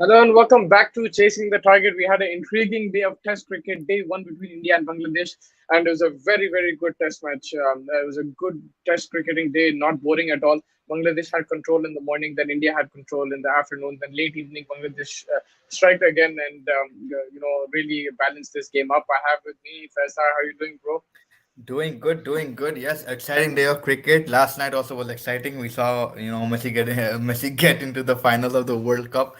Hello and welcome back to Chasing the Target. We had an intriguing day of Test cricket, day one between India and Bangladesh, and it was a very, very good Test match. It was a good Test cricketing day, not boring at all. Bangladesh had control in the morning, then India had control in the afternoon, then late evening Bangladesh striked again and really balanced this game up. I have with me Faisal. How are you doing, bro? Doing good, doing good. Yes, exciting day of cricket. Last night also was exciting. We saw, Messi get Messi get into the finals of the World Cup,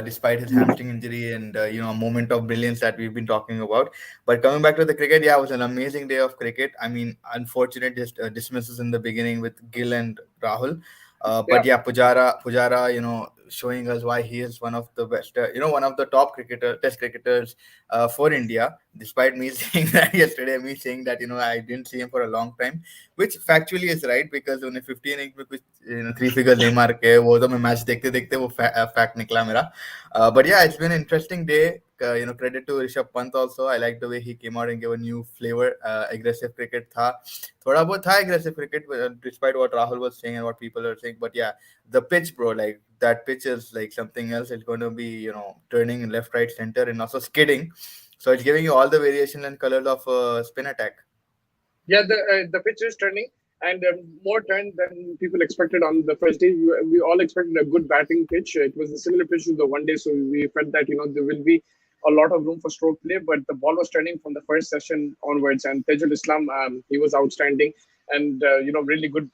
despite his hamstring injury and a moment of brilliance that we've been talking about. But coming back to the cricket, yeah, it was an amazing day of cricket. I mean, unfortunate just dismisses in the beginning with Gill and Rahul. Yeah. But yeah, Pujara, showing us why he is one of the best, one of the top test cricketers for India. Despite me saying that yesterday, me saying that I didn't see him for a long time, which factually is right because उन्हें 15 innings में कुछ three figures नहीं मार के वो तो मैं match देखते देखते वो fact निकला मेरा. But yeah, it's been an interesting day. Credit to Rishabh Pant also. I like the way he came out and gave a new flavor. Aggressive cricket था, थोड़ा बहुत था aggressive cricket, despite what Rahul was saying and what people are saying. But yeah, the pitch, bro, like that pitch is like something else. It's going to be turning left, right, center, and also skidding. So it's giving you all the variation and colors of spin attack. Yeah, the pitch is turning and more turned than people expected on the first day. We all expected a good batting pitch. It was a similar pitch to the one day, so we felt that there will be a lot of room for stroke play. But the ball was turning from the first session onwards, and Tejul Islam he was outstanding and really good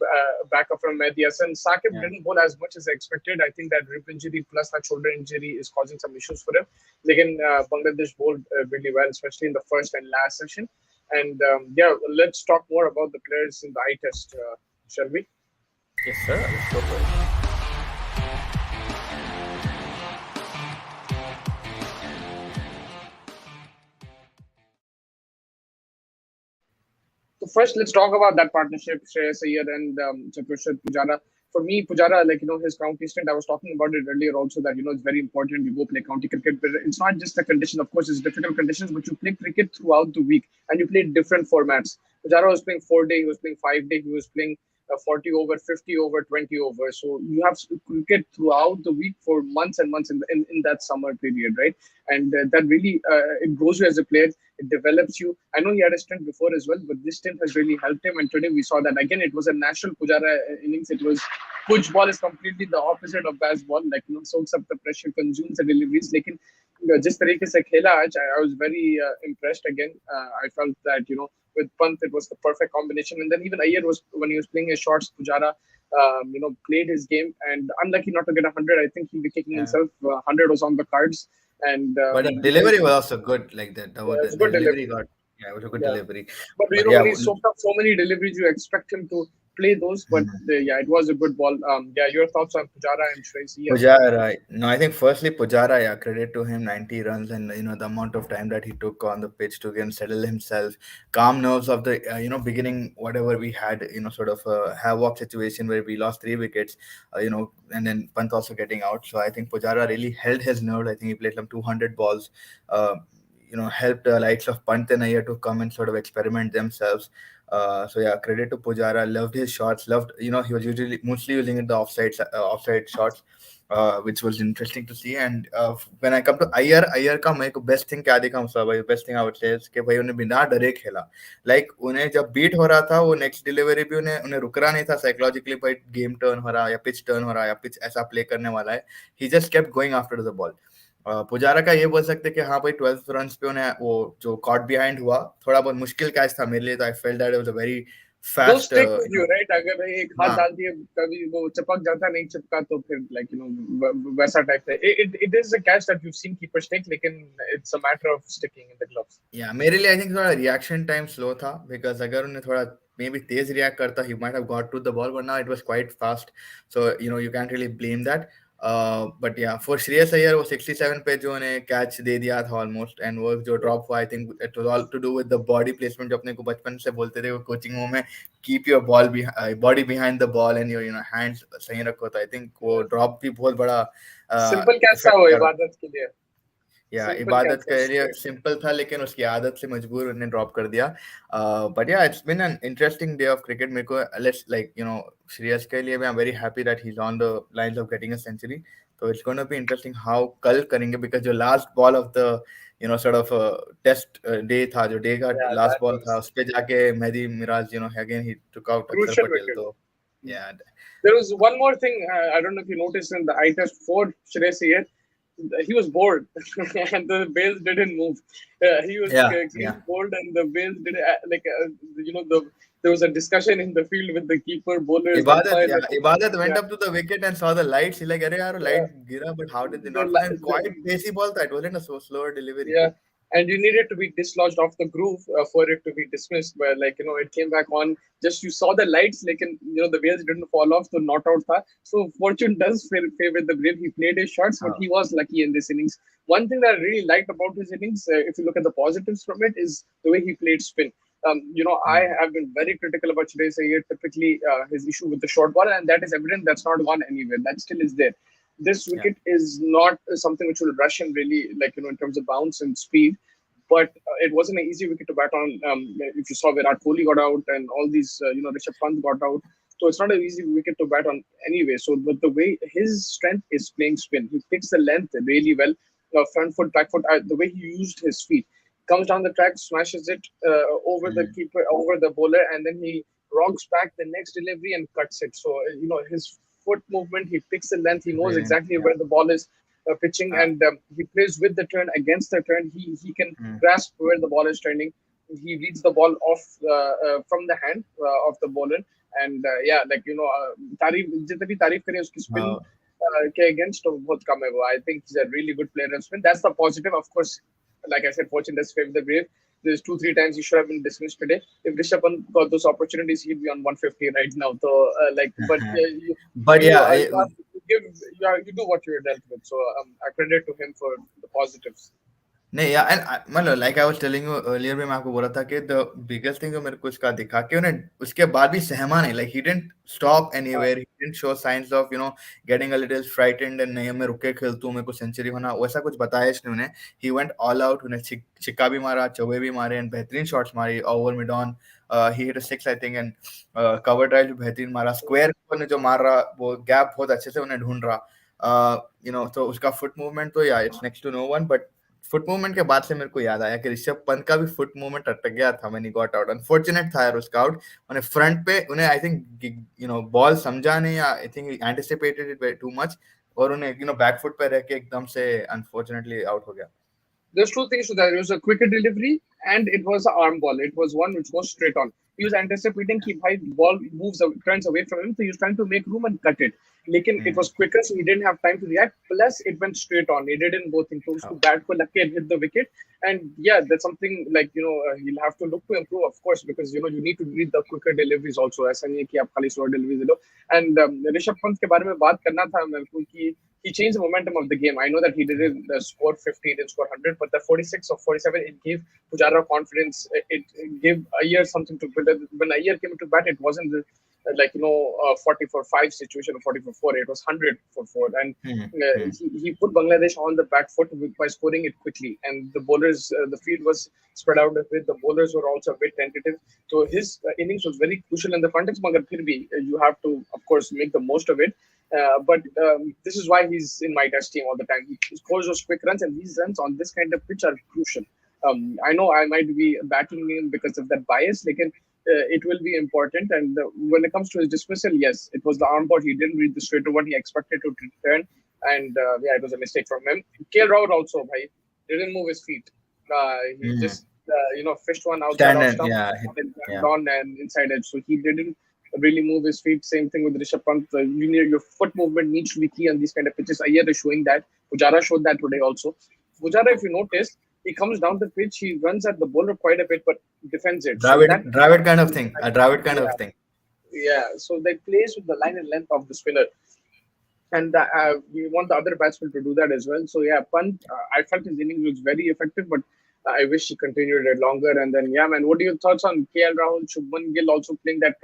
backup from Mehdi Hassan. Saqib Yeah. didn't bowl as much as expected. I think that rib injury plus that shoulder injury is causing some issues for him. Again, Bangladesh bowled really well, especially in the first and last session. And yeah, let's talk more about the players in the eye test, shall we? Yes, sir. Let's go for it. So first, let's talk about that partnership, Shreyas Iyer and Chaturshit Pujara. For me, Pujara, his county stint, I was talking about it earlier also that, it's very important you go play county cricket. But it's not just the condition. Of course, it's difficult conditions, but you play cricket throughout the week and you play different formats. Pujara was playing 4 day, he was playing 5 day, he was playing 40 over, 50 over, 20 over. So you have cricket throughout the week for months and months in that summer period, right? And that really, it grows you as a player. It develops you. I know he had a stint before as well, but this stint has really helped him. And today we saw that again. It was a national Pujara innings. It was Puj ball is completely the opposite of Baz ball. Like soaks up the pressure, consumes the deliveries. Lekin जिस तरीके से खेला आज, I was very impressed again. I felt that with Pant it was the perfect combination. And then even Iyer was when he was playing his shots, Pujara played his game and unlucky not to get 100. I think he'll be kicking Yeah. himself. 100 was on the cards. And But the delivery was also good. Like that, yeah, the it's a good delivery delivery. got, yeah, it was a good Yeah. delivery. But But when yeah, he soaked up so many deliveries, you expect him to play those. But yeah, it was a good ball. Yeah, your thoughts on Pujara and Shreyas Iyer? Pujara, no, I think firstly Pujara, yeah, credit to him, 90 runs and the amount of time that he took on the pitch to again settle himself, calm nerves of the beginning whatever we had, sort of a havoc situation where we lost 3 wickets, and then Pant also getting out. So I think Pujara really held his nerve. I think he played some 200 balls. Uh, helped the likes of Pant and Iyer to come and sort of experiment themselves. So yeah, credit to Pujara. Loved his shots. Loved, he was usually mostly using it the offside shots, which was interesting to see. And when I come to Iyer का मेरे को best thing क्या दिखा मुझे भाई, best thing I would say is कि भाई उन्हें बिना डरे खेला. Like उन्हें जब beat हो रहा था वो next delivery भी उन्हें उन्हें रुकना नहीं था psychologically, भाई game turn हो रहा है या pitch turn हो रहा है या pitch ऐसा play करने वाला है. He just kept going after the ball. Pujara का ये बोल सकते कि हाँ भाई 12 रन पे उन्हें वो जो कॉट बिहाइंड हुआ थोड़ा बहुत मुश्किल कैच था मेरे लिए. तो I felt that it was a very Those fast stick with you, right? अगर भाई एक हाथ हाँ. डाल दिए कभी वो चिपक जाता नहीं चिपका तो फिर वैसा टाइप है. It is a catch that you've seen keepers take, लेकिन it's a matter of sticking in the gloves. या मेरे लिए आई थिंक थोड़ा रिएक्शन टाइम स्लो था बिकॉज अगर उन्हें थोड़ा मे बी तेज रिएक्ट करता he might have got to the ball, but now it was quite fast. So you can't really blame that. But yeah for Shreyas Iyer वो 67 पे जो उन्हें कैच दे दिया था ऑलमोस्ट, एंड वो जो ड्रॉप हुआ I think it was all to do with the body placement जो अपने को बचपन से बोलते थे वो कोचिंग में, keep your body behind the ball and your hands सही रखो. तो आई थिंक वो ड्रॉप भी बहुत बड़ा Simple catch था इफेक्ट वो कर. इबादत के लिए. या Simple इबादत catch के was लिए straight. सिंपल था लेकिन उसकी आदत से मजबूर उन्हें ड्रॉप कर दिया. But yeah it's been an interesting day of cricket. मेरे को लेट्स लाइक श्रेयस के लिए मैं very happy that he is on the lines of getting a century. तो it's gonna be interesting how कल करेंगे, बिकॉज जो last ball of the sort of test day था, जो डे का Yeah, लास्ट that बॉल था, was उस पे जाके Mehidy Miraz again he took out Axar crucial Patel. wicket. तो या There was one more thing. I don't know if you noticed in the eye test for Shreyas Iyer, he was bored and the bails didn't move. He was या या clean bowled and the bails did there was a discussion in the field with the keeper, bowlers, the Ibadat, umpire. yeah, Ibadat went Yeah, up to the wicket and saw the lights. He's like, "Arey yaar, yeah. light gira, but how did they The, not fall?" And quite the pacey ball that wasn't a so slower delivery. Yeah, and you needed to be dislodged off the groove for it to be dismissed. But it came back on. Just you saw the lights, the wheels didn't fall off, so not out tha. So fortune does favor the brave. He played his shots, but Oh, he was lucky in this innings. One thing that I really liked about his innings, if you look at the positives from it, is the way he played spin. I hmm, have been very critical about Shreyas Iyer, typically his issue with the short ball, and that is evident. That's not gone anywhere. That still is there. This yeah, wicket is not something which will rush him really, in terms of bounce and speed. But it wasn't an easy wicket to bat on. If you saw Virat Kohli got out and all these, Rishabh Pant got out. So it's not an easy wicket to bat on anyway. So, but the way his strength is playing spin, he picks the length really well. Front foot, back foot, the way he used his feet. Comes down the track, smashes it over the hmm, keeper, over the bowler, and then he rocks back the next delivery and cuts it. So, his foot movement, he picks the length, he knows brilliant. exactly Yeah, where the ball is pitching, uh, and he plays with the turn against the turn. He can hmm, grasp where the ball is turning. He reads the ball off from the hand of the bowler, and तारीफ जितने भी तारीफ करें उसकी spin uh, के against तो बहुत कम है वो. I think he's a really good player in spin. That's the positive. Of course, like I said, fortune does favor the brave. There's two, three times he should have been dismissed today. If Rishabh Pant got those opportunities, he'd be on 150 right now. So, but but yeah, you have to give, you do what you're dealt with. So, I credit to him for the positives. नहीं यार, and मतलब like I was telling you earlier भी, मैं आपको बोला था कि the biggest thing जो मेरे को इसका दिखा कि उन्हें उसके बाद भी सहमा नहीं, like he didn't stop Uh, anywhere, he didn't show science of getting a little frightened and नहीं मैं रुक के खेलता हूं, मेरे को सेंचुरी होना, वैसा कुछ बताया इसने उन्हें. ही वेंट ऑल आउट, उन्हें छिक्का भी मारा, चौबे भी मारे एंड बेहतरीन शॉट्स मारी over mid on. He hit a six I think, and cover drive भी बेहतरीन मारा, स्क्वायर ने जो मार रहा वो गैप बहुत अच्छे से उन्हें ढूंढ रहा. तो उसका फुट मूवमेंट तो yeah it's next to no one. But foot movement के बाद से मेरे को याद आया कि ऋषभ पंत का भी फुट मूवमेंट अटक गया था when he got out. Unfortunate था यार उसका आउट. उन्हें फ्रंट पे उन्हें आई थिंक बॉल समझा नहीं, या I think anticipated it too much, और उन्हें बैक फुट पे रह के एकदम से अनफॉर्चुनेटली आउट हो गया. there's two things to that. It was a quicker delivery and it was an arm ball. It was one which goes straight on. He was anticipating keep high ball turns away from him, so he was trying to make room and cut it. Lekin it Hmm. was quicker, so he didn't have time to react. Plus, it went straight on. He didn't go think to Oh. bat ko lucky and hit the wicket. And yeah, that's something he'll have to look to improve, of course, because you need to read the quicker deliveries also. ऐसा नहीं है कि आप खाली slow deliveries low. And Rishabh Pant के बारे में बात करना था मेरे को कि he changed the momentum of the game. I know that he didn't score 50, he didn't score 100, but the 46 or 47, it gave Pujara confidence. It gave Iyer something to put. When Iyer came to bat, it wasn't 40 for 5 situation or 40 for 4. It was 100 for 4. And Hmm. Hmm. he put Bangladesh on the back foot by scoring it quickly. And the bowlers, the field was spread out a bit. The bowlers were also a bit tentative. So his innings was very crucial in the context. Magar phir bhi, you have to, of course, make the most of it. But this is why he's in my test team all the time. He scores those quick runs, and these runs on this kind of pitch are crucial. I know I might be backing him because of that bias, like, it will be important. And when it comes to his dismissal, yes, it was the arm ball. He didn't read the straight over. He expected to return, and yeah, it was a mistake from him. KL Rahul also, bhai, didn't move his feet. He Hmm. just fished one outside off Standard, stump, yeah, and yeah. on and inside edge. So he didn't really move his feet. Same thing with Rishabh Pant. Your foot movement needs to be key on these kind of pitches. Iyer is showing that. Pujara showed that today also. Pujara, if you notice, he comes down the pitch, he runs at the bowler quite a bit, but defends it. So that, Dravid kind of thing, a Dravid kind of yeah, thing. yeah. So they plays with the line and length of the spinner, and we want the other batsmen to do that as well. So yeah, Pant, I felt his innings was very effective, but I wish he continued it longer. And then yeah, man, what are your thoughts on KL Rahul, Shubman Gill also playing that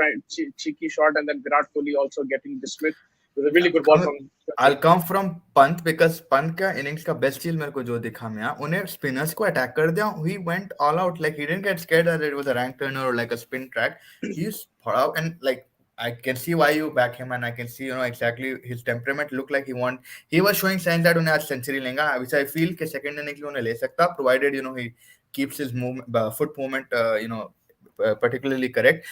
cheeky shot, and then Virat Kohli also getting dismissed? It was a really good ball Come, from I'll Shubman. come from Pant, because Pant का innings का best चीज मेरे को जो दिखा मैं, उन्हें spinners को अटैक कर दिया. He went all out, like he didn't get scared that it was a rank turner और like a spin track. He for out and like I can see why you back him, and I can see, exactly his temperament looked like he was showing signs that उन्हें आज century लेगा, which I feel कि second inning के लिए उन्हें ले सकता, provided he keeps his foot movement particularly correct.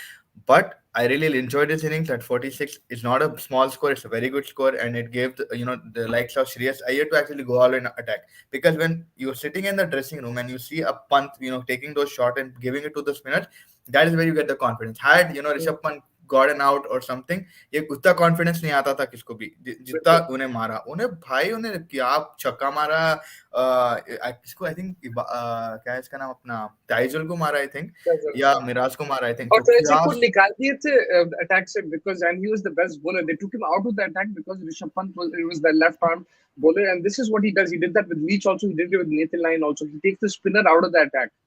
But I really enjoyed his innings. At 46 is not a small score; it's a very good score, and it gave the likes of Shreyas Iyer to actually go all in attack. Because when you're sitting in the dressing room and you see a punt, taking those shots and giving it to the spinners, that is where you get the confidence. Had Rishabh Pant gotten out or something, ये उतना confidence नहीं आता था किसको भी, जितना बिल्कुल उन्हें मारा, उन्हें क्या छक्का मारा, किसको आई थिंक क्या है इसका नाम, अपना ताइजुल को मारा आई थिंक, या हाँ मिराज को मारा आई थिंक, और तो तो ऐसे क्या को निकाल दिए थे अटैक से because and he was the best bowler. They took him out of the attack because Rishabh Pant was the left arm bowler, and this is what he does. He did that with Leach also. He did it with Nathan Lyon also. He takes the spinner out of the attack.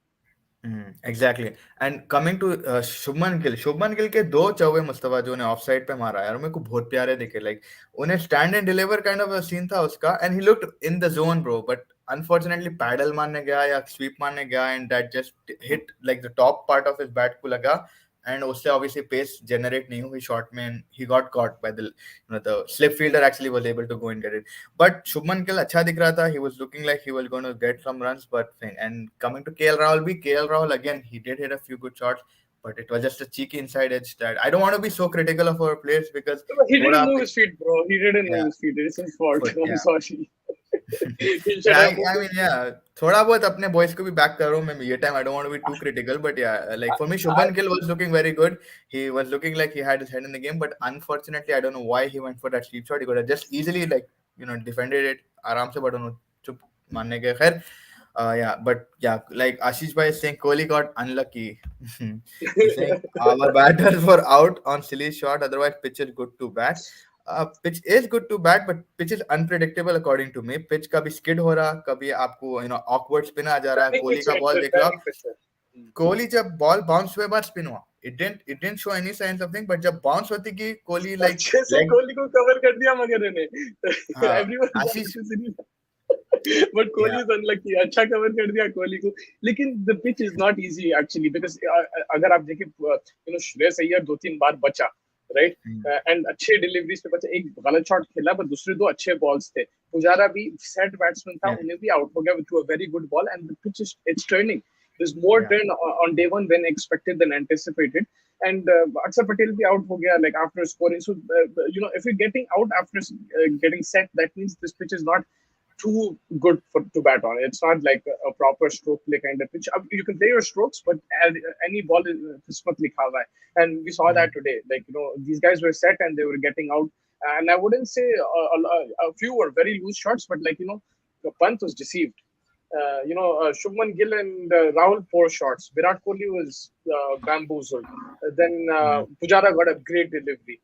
Exactly. And coming to Shubman Gill के दो चौवे मुस्तफा जो ने of side पे मारा यार, मेरे को बहुत प्यारे दिखे. लाइक उन्हें stand and deliver kind of scene था उसका, and he looked in the zone bro, but unfortunately paddle मारने गया या स्वीप मारने गया, and that just hit like the top part of his bat को लगा, एंड उससे ऑब्वियसली पेस जनरेट नहीं हुई शॉट में, and he got caught by the slip fielder actually was able to go and get it. But Shubman Gill अच्छा दिख रहा था, he was looking like he was going to get some runs, but thing. And coming to KL Rahul again, he did hit a few good shots, but it was just a cheeky inside edge that I don't want to be so critical of our players because He didn't thoda move his feet, bro. He didn't move yeah, his feet. It's his fault. foot, I'm yeah. sorry. He should Yeah, have I moved. mean, yeah, थोड़ा बहुत अपने boys को भी back कर रहा हूँ मैं ये time. I don't want to be too critical, but yeah, like for me, I, Shubman Gill was looking very good. He was looking like he had his head in the game, but unfortunately, I don't know why he went for that sleep shot. He could have just easily defended it आराम से, but चुप मानने के खैर. Yeah, but yeah, like Ashish bhai is saying, Kohli got unlucky. He's saying our batters were out on silly shot. Otherwise, pitch is good to bat. Pitch is good to bat, but pitch is unpredictable according to me. Pitch कभी skid हो रहा, कभी आपको awkward spin आ जा रहा है. turning Kohli pitch का है, बॉल देख लो, turning pitch है. कोहली जब बॉल बाउंस हुए बाद स्पिन हुआ, it didn't show any signs of thing, but जब बाउंस होती की कोहली like अच्छे से leg, कोहली को कवर कर दिया मगर ने. हाँ Everyone Ashish, but Kohli yeah, is unlucky. अच्छा कवर कर दिया कोहली को. लेकिन the pitch is not easy actually because अगर आप देखें श्रेयस अय्यर 2-3 बार बचा, right? And अच्छे डिलीवरीज पे बचा, एक गलत शॉट खेला पर दूसरे दो अच्छे बॉल्स थे. पुजारा भी सेट बैट्समैन था, yeah, उन्हें भी आउट हो गया with a very good ball, and the pitch is it's turning. There's more yeah. turn on day one than expected than anticipated. And Akshar Patel be out ho gaya, like after scoring. So if you're getting out after getting set, that means this pitch is not too good to bat on. It's not like a proper stroke play kind of pitch. You can play your strokes, but any ball is qismat likha hua hai. And we saw that today. Like these guys were set and they were getting out. And I wouldn't say a few were very loose shots, but the Pant was deceived. Shubman Gill and Rahul poor shots. Virat Kohli was bamboozled. Then Pujara got a great delivery.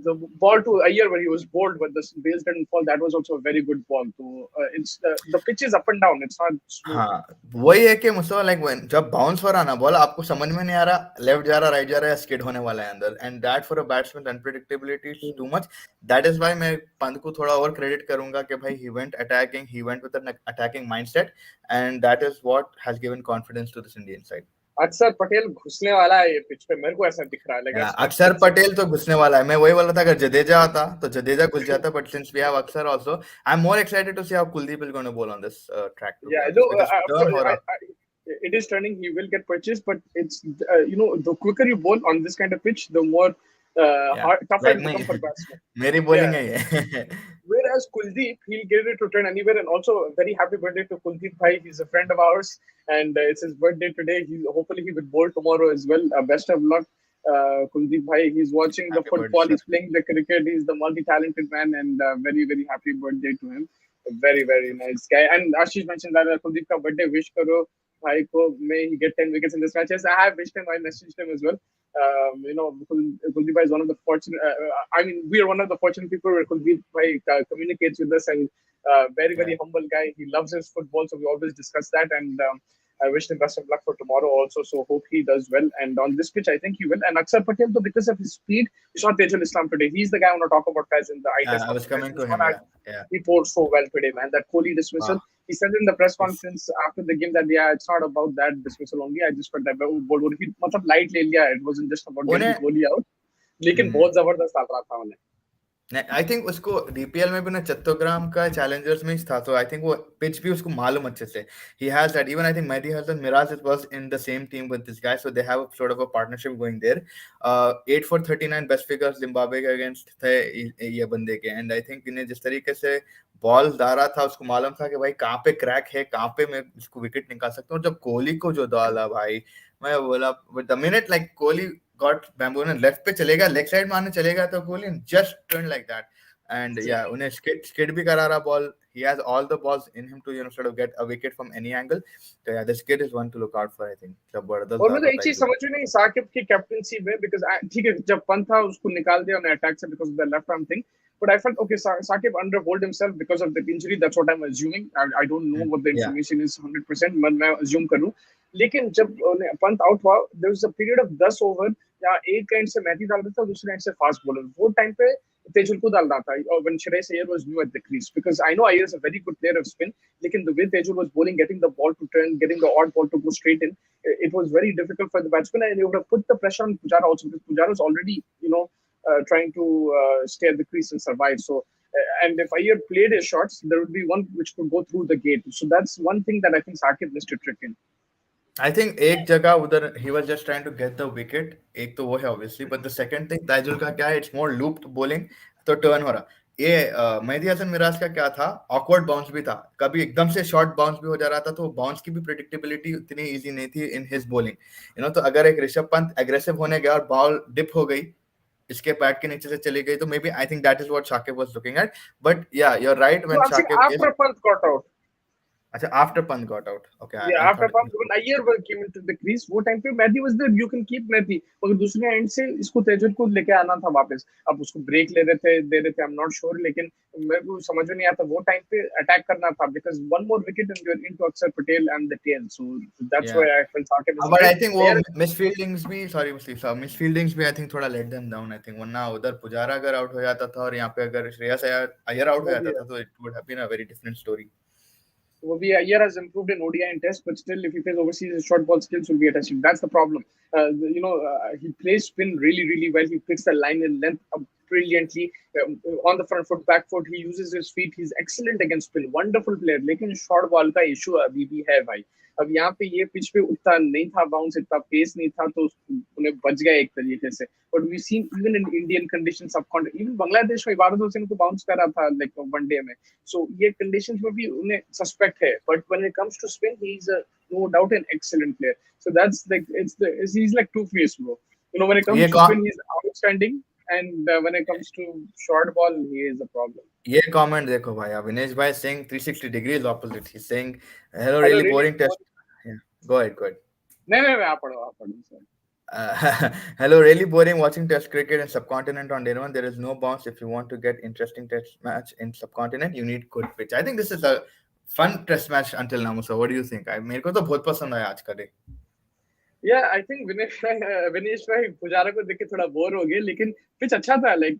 The ball to Iyer where he was bowled, but the bales didn't fall. That was also a very good ball. So it's the pitch is up and down. It's not smooth. हाँ वही है कि मुझे like जब bounce हो रहा ना ball, आपको समझ में नहीं आ रहा लेफ्ट जा रहा राइट जा रहा है, स्किड होने वाला है अंदर, and that for a batsman unpredictability is too much. That is why मैं पंत को थोड़ा और क्रेडिट करूंगा कि भाई he went attacking, he went with an attacking mindset, and that is what has given confidence to this Indian side. Akshar Patel घुसने वाला है ये पिच पे, मेरे को ऐसा दिख रहा है. Like अक्षर पटेल तो घुसने वाला है. मैं वही बोला था अगर जडेजा आता तो जडेजा घुस जाता, but since we have Akshar also, I am more excited to see how Kuldeep is going to bowl on this track, to be yeah, honest, because turn हो रहा. it is turning. He will get purchased, but it's the quicker you bowl on this kind of pitch, the more tougher like it becomes for batsmen. मेरी bowling है ये. Whereas Kuldeep, he'll get it to turn anywhere. And also, a very happy birthday to Kuldeep Bhai. He's a friend of ours, and it's his birthday today. Hopefully he will bowl tomorrow as well. Best of luck, Kuldeep Bhai. He's watching the Happy football. birthday, He's playing the cricket. He's the multi-talented man, and very very happy birthday to him. A very very nice guy. And Ashish mentioned that Kuldeep ka birthday wish karo. Bhai ko, may he get 10 wickets in this match. Yes, I have wished him. I messaged him as well. Kuldeep Bhai is one of the fortunate. We are one of the fortunate people where Kuldeep Bhai communicates with us, and very very humble guy. He loves his football, so we always discuss that. And I wish him best of luck for tomorrow also. So hope he does well. And on this pitch, I think he will. And Akshar Patel, though, because of his speed, we saw Tejul Islam today. He's the guy I want to talk about, guys, in the eye test. I was coming to him. Yeah. He poured so well today, man. That Kohli dismissal. He said in the press conference after the game that it's not about that dismissal only. I just felt that light le liya. It wasn't just about getting Kohli out. लेकिन बहुत जबरदस्त डाल रहा था उन्हें। I think उसको DPL में भी ना चट्टोग्राम का चैलेंजर्स में ही था, तो आई थिंक वो पिच भी उसको मालूम अच्छे से. He has that. Even I think Mehdi Hasan Miraz it was in the same team with this guy, so they have sort of a partnership going there. 8 for 39 best figures Zimbabwe के against थे ये बंदे के. एंड आई थिंक इन्हें जिस तरीके से ball डाला था उसको मालूम था कि भाई कहाँ पे क्रैक है, कहाँ पे मैं इसको विकेट निकाल सकता हूँ. और जब कोहली को जो डाला भाई, मैं बोला the minute like Kohli got bamboo ने लेफ्ट पे चलेगा, लेग साइड मारने चलेगा, तो Kohli just turn like that. And yeah उन्हें स्किड भी करा रहा ball. He has all the balls in him to sort of get a wicket from any angle. तो या this kid is one two look out for. I think जबरदस्त और डाल मुझे रहा एक था चीज एकदम. समझ में नहीं साकिब की कैप्टनसी में, बिकॉज ठीक है जब पंत था उसको निकाल दिया उन्हें अटैक से because of the left arm thing, but I felt okay Shakib under hold himself because of the injury, that's what I am assuming. I don't know what the yeah information is 100%, मैं assume करूं. लेकिन जब Pant out हुआ there was a period of 10 over या एक and से मेहदी डाल रहा था, दूसरे एंड से फास्ट बॉलर, वो टाइम पे तेजुल को डाल रहा था when Shreyas Iyer was new at the crease, because I know Iyer is a very good player of spin, लेकिन the way Tejul was bowling, getting the ball to turn, getting the odd ball to go straight in, it was very difficult for the batsman, and it would have put the pressure on Pujara also, because Pujara was already, trying to stay at the crease and survive. So, and if Iyer played his shots, there would be one which could go through the gate. So that's one thing that I think Sakib missed a trick in. I think एक जगह उधर he was just trying to get the wicket. एक तो वो है obviously, but the second thing Taijul का क्या है, इट्स मोर लूप्ड बॉलिंग. तो टर्न हो रहा. ये मेहदी हसन मिराज का क्या था, ऑकवर्ड बाउंस भी था, कभी एकदम से शॉर्ट बाउंस भी हो जा रहा था, तो बाउंस की भी प्रेडिक्टेबिलिटी उतनी इजी नहीं थी इन हिज बॉलिंग. तो अगर एक ऋषभ पंत एग्रेसिव होने गया और बॉल डिप हो गई, इसके बैट के नीचे से चली गई, तो maybe I think that is what Shakib was looking at. But yeah you are right So when I'm saying Shakib is. after Pant got out, अच्छा, after Pant got out. Okay, yeah, I after thought. when Iyer came into the crease, वो time पे Mehdi was there, you can keep Mehdi, मगर दूसरे and से इसको तेजुल को लेके आना था वापस. अब उसको ब्रेक दे रहे थे, आई एम नॉट श्योर, लेकिन मेरे को समझ में नहीं आता वो टाइम पे अटैक करना था, because one more wicket and you are into Axar Patel and the tail. So that's yeah why I felt Sakib is a but I bit think वो Iyer. मिसफील्डिंग्स भी, सॉरी मिसफील्डिंग्स भी आई थिंक थोड़ा let them down. I think वरना उधर पुजारा अगर out हो जाता था और यहाँ पे अगर श्रेयस अय्यर आउट हो वो जाता भी है. था, तो it would have been a very different story. Well, Iyer has improved in ODI and Test, but still, if he plays overseas, his short ball skills will be a testing. That's the problem. He plays spin really, really well. He picks the line and length up brilliantly. On the front foot, back foot, he uses his feet. He's excellent against spin. Wonderful player. लेकिन short ball का issue अभी भी है भाई. अब यहाँ पे ये पिच पे उतना नहीं था बाउंस, इतना पेस नहीं था, तो उन्हें बच गया एक तरीके से. But we seen even in Indian condition, सब इवन बांग्लादेश में इबादत हुसैन को बाउंस करा था लाइक वनडे में. So ये conditions में भी उन्हें suspect है, but when it comes to spin, he's no doubt an excellent player. So that's like he's like two-faced, bro. When it ये comes to कौ- spin, he's outstanding, and when it comes to short ball, he is a problem. ये comment देखो भाई, अविनेश भाई saying 360 degrees opposite. He's saying hello, Hello, really really? boring test. Yeah, go ahead. नहीं, आप पढ़ो sir. Hello, really boring watching Test cricket in subcontinent on day one. There is no bounce. If you want to get interesting Test match in subcontinent, you need good pitch. I think this is a fun Test match until now. So, what do you think? मेरे को तो बहुत पसंद आया आज का day. Yeah, I think Vinesh भाई पुजारा को देख के थोड़ा बोर हो गए, लेकिन पिच अच्छा था, like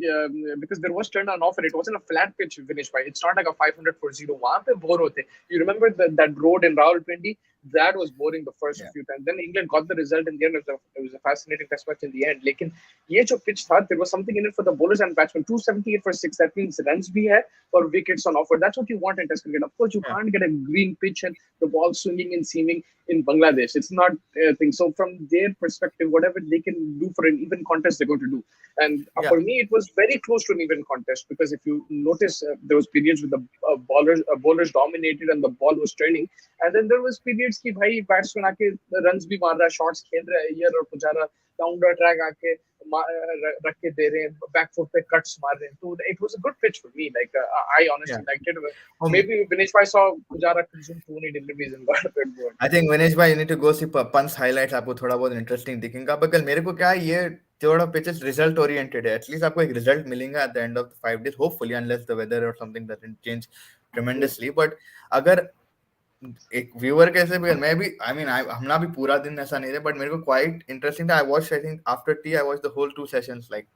because there was turn on off and it wasn't a flat pitch. Vinesh भाई, it's not like a 500 for 0. वहाँ पे बोर होते. You remember that road in Rawalpindi? That was boring the first Yeah. few times. Then England got the result in the end. It was a fascinating test match in the end. लेकिन ये जो pitch था, there was something in it for the bowlers and batsmen. 278 for 6. That means runs भी है or wickets on offer. That's what you want in test cricket. Of course, you can't get a green pitch and the ball swinging and seaming in Bangladesh. It's not a thing. So from their perspective, whatever they can do for an even contest, they're going to do. And Yeah. for me, it was very close to an even contest, because if you notice, there was periods with the bowlers dominated and the ball was turning, and then there was periods कि भाई batsman आके runs भी मार रहा है, shots खेल रहा है, Iyer और Pujara down the track आके रख के दे रहे हैं, back foot पे cuts मार रहे हैं. So it was a good pitch for me. Like I honestly Yeah. liked it. Maybe Vinesh Bhai saw Pujara consume too many deliveries and got a bit bored. I think Vinesh भाई, you need to go see Punch highlights. आपको थोड़ा बहुत interesting दिखेगा. बगल मेरे को क्या है, ये थोड़ा पिचेस रिजल्ट ओरिएंटेड है. एटलीस्ट आपको एक रिजल्ट मिलेगा at the end of the 5 days, hopefully, unless the weather और something doesn't change tremendously. But अगर एक व्यूअर कैसे भी, मैं भी आई मीन हमला भी पूरा दिन ऐसा नहीं रहे, बट मेरे को क्वाइट इंटरेस्टिंग था. I watch, I think after tea I watch the whole 2 sessions like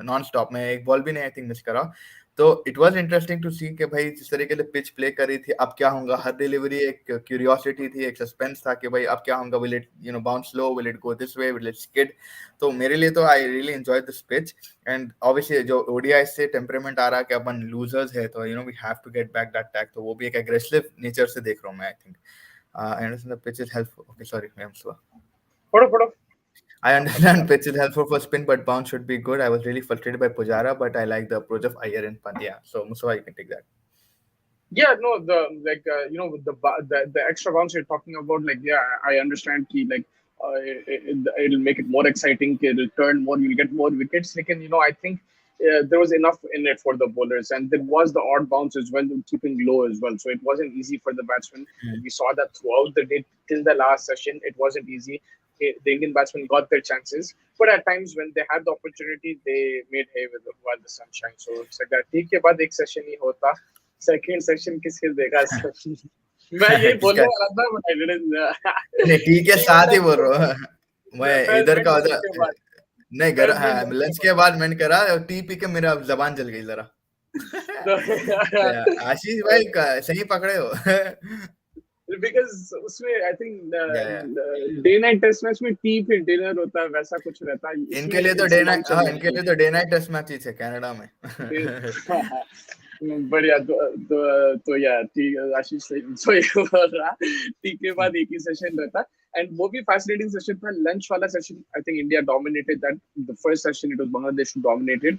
non stop. मैं एक बॉल भी नहीं आई थिंक मिस करा. तो इट वाज इंटरेस्टिंग टू सी कि भाई जिस तरीके से पिच प्ले करी थी, अब क्या होगा, हर डिलीवरी एक क्यूरियोसिटी थी, एक सस्पेंस था कि भाई अब क्या होगा, will it bounce slow, will it go this way, will it skid. तो मेरे लिए तो I really enjoy this pitch. And obviously जो ओडीआई से टेम्परामेंट आ रहा है कि अपन लूजर्स है, तो we have to get back that tag, तो वो भी एक एग्रेसिव नेचर से देख रहा हूँ मैं, I think. I understand the pitch is helpful, okay sorry I am slow. पढ़ो पढ़ो। I understand pitch is helpful for spin, but bounce should be good. I was really frustrated by Pujara, but I like the approach of Iyer and Pandya. So Musawa, you can take that. Yeah, no, the like with the extra bounce you're talking about, like yeah, I understand ki, like it'll make it more exciting, it'll turn more, you'll get more wickets. Like, and I think there was enough in it for the bowlers, and there was the odd bounce as well, keeping low as well. So it wasn't easy for the batsmen. We saw that throughout the day till the last session, it wasn't easy. The Indian batsmen got their chances, but at times when they had the opportunity, they made hay with while the sun shines. So it's like that. ठीक के बाद एक session ही होता, second section किसके देखा मैं यही बोलने किसका? वाला था बट आई नहीं, टी के डिडंट साथ ही बोल रहा हूँ मैं, इधर का लंच होता। के बाद नहीं घर, मैं हाँ लंच के लंच के बाद मैंने करा, और टी पी के मेरा जबान जल गई जरा। बाद आशीष भाई सही पकड़े हो। बिकॉज उसमें आई थिंक या या डे नाइट टेस्ट मैच में टी फिर डिनर होता है, वैसा कुछ रहता है, इसमें इनके लिए तो इट्स डे नाइट, लंच हाँ एंड इनके लिए तो डे नाइट टेस्ट मैच ही है कनाडा में। बढ़िया। तो या आशीष सो ये बोल रहा टी के बाद एक ही सेशन रहता, एंड वो भी फैसिनेटिंग सेशन था, लंच वाला session. I think India dominated that, the first session it was Bangladesh who dominated.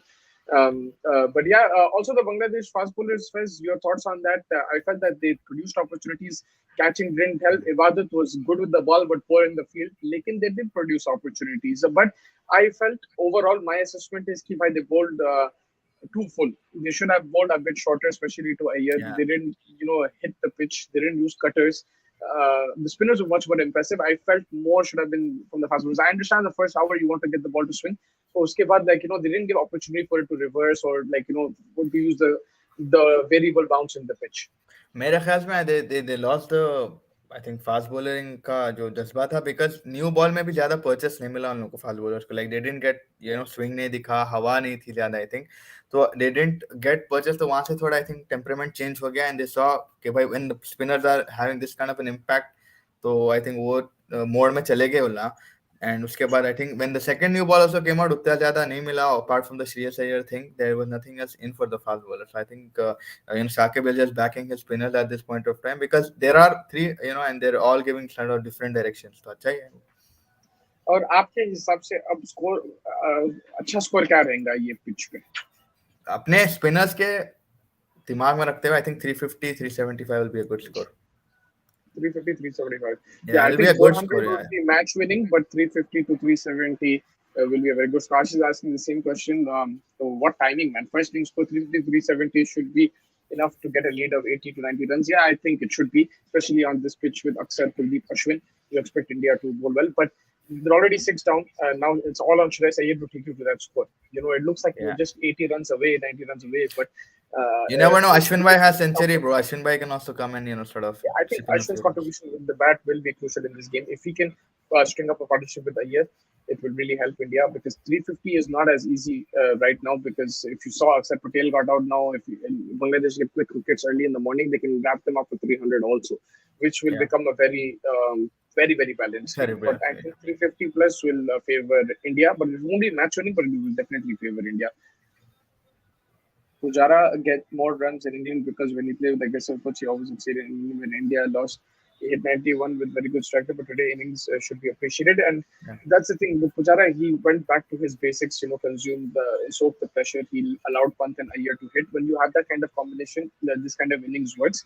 But yeah, also the Bangladesh fast bowlers, Fez, your thoughts on that? I felt that they produced opportunities, catching didn't help. Ibadat was good with the ball but poor in the field. Lekin they did produce opportunities. But I felt overall, my assessment is that they bowled too full. They should have bowled a bit shorter, especially to Iyer. या They didn't, hit the pitch. They didn't use cutters. The spinners were much more impressive. I felt more should have been from the fast bowlers. I understand the first hour you want to get the ball to swing. So uske baad, like, they didn't give opportunity for it to reverse or like, would to use the variable bounce in the pitch. मेरे ख्याल में they lost the, I think fast bowling का जो जज्बा था, because new ball में भी ज्यादा परचेस नहीं मिला उन लोगों को, फास्ट बॉलर्स को, like they didn't get swing नहीं दिखा, हवा नहीं थी ज्यादा, आई थिंक, तो दे डिडंट गेट परचेस, तो वहां से थोड़ा आई थिंक टेम्परामेंट चेंज हो गया, एंड दे सॉ कि भाई when the spinners are having this kind of an impact, तो आई थिंक वो मोड में चले गए उल्ला। एंड उसके बाद I think when the second new ball also came out, उतना ज्यादा नहीं मिला, apart from the Shreyas Iyer thing, there was nothing else in for the fast bowlers. I think Shakib is just backing his spinners at this point of time, because there are three, and they're all giving sort of different directions. तो अच्छा ही है। और आपके हिसाब से अब score, अच्छा score क्या रहेगा ये पिच पे? अपने स्पिनर्स के दिमाग में रखते हुए, I think 350, 375 will be a good score. 350, 375. Yeah, I it'll be think a good 400 score. Yeah. would be match winning, but 350 to 370 will be a very good score. Kash is asking the same question. So what timing, man? First thing, score 350, 370 should be enough to get a lead of 80 to 90 runs. Yeah, I think it should be, especially on this pitch with Aksar, Kuldeep, Ashwin. You expect India to bowl well, but they're already 6 down. Now it's all on Shreyas Iyer to take you to that score. It looks like you're just 80 runs away, 90 runs away, but you never know. Ashwin bhai has century, bro. Ashwin bhai can also come and sort of. Yeah, I think Ashwin's contribution with the bat will be crucial in this game. If he can string up a partnership with Iyer, it will really help India, because 350 is not as easy right now, because if you saw Aksar Patel got out now, if Bangladesh get quick wickets early in the morning, they can wrap them up for 300 also, which will become a very, very, very balanced game. But I think 350 plus will favor India, but it won't be match winning, but it will definitely favor India. Pujara get more runs in England because when he played with aggressive approach, he always succeeded in England. When India lost, he hit 91 with very good striker, but today innings should be appreciated. And that's the thing with Pujara, he went back to his basics, soak the pressure. He allowed Pant and Iyer to hit. When you have that kind of combination, this kind of innings works.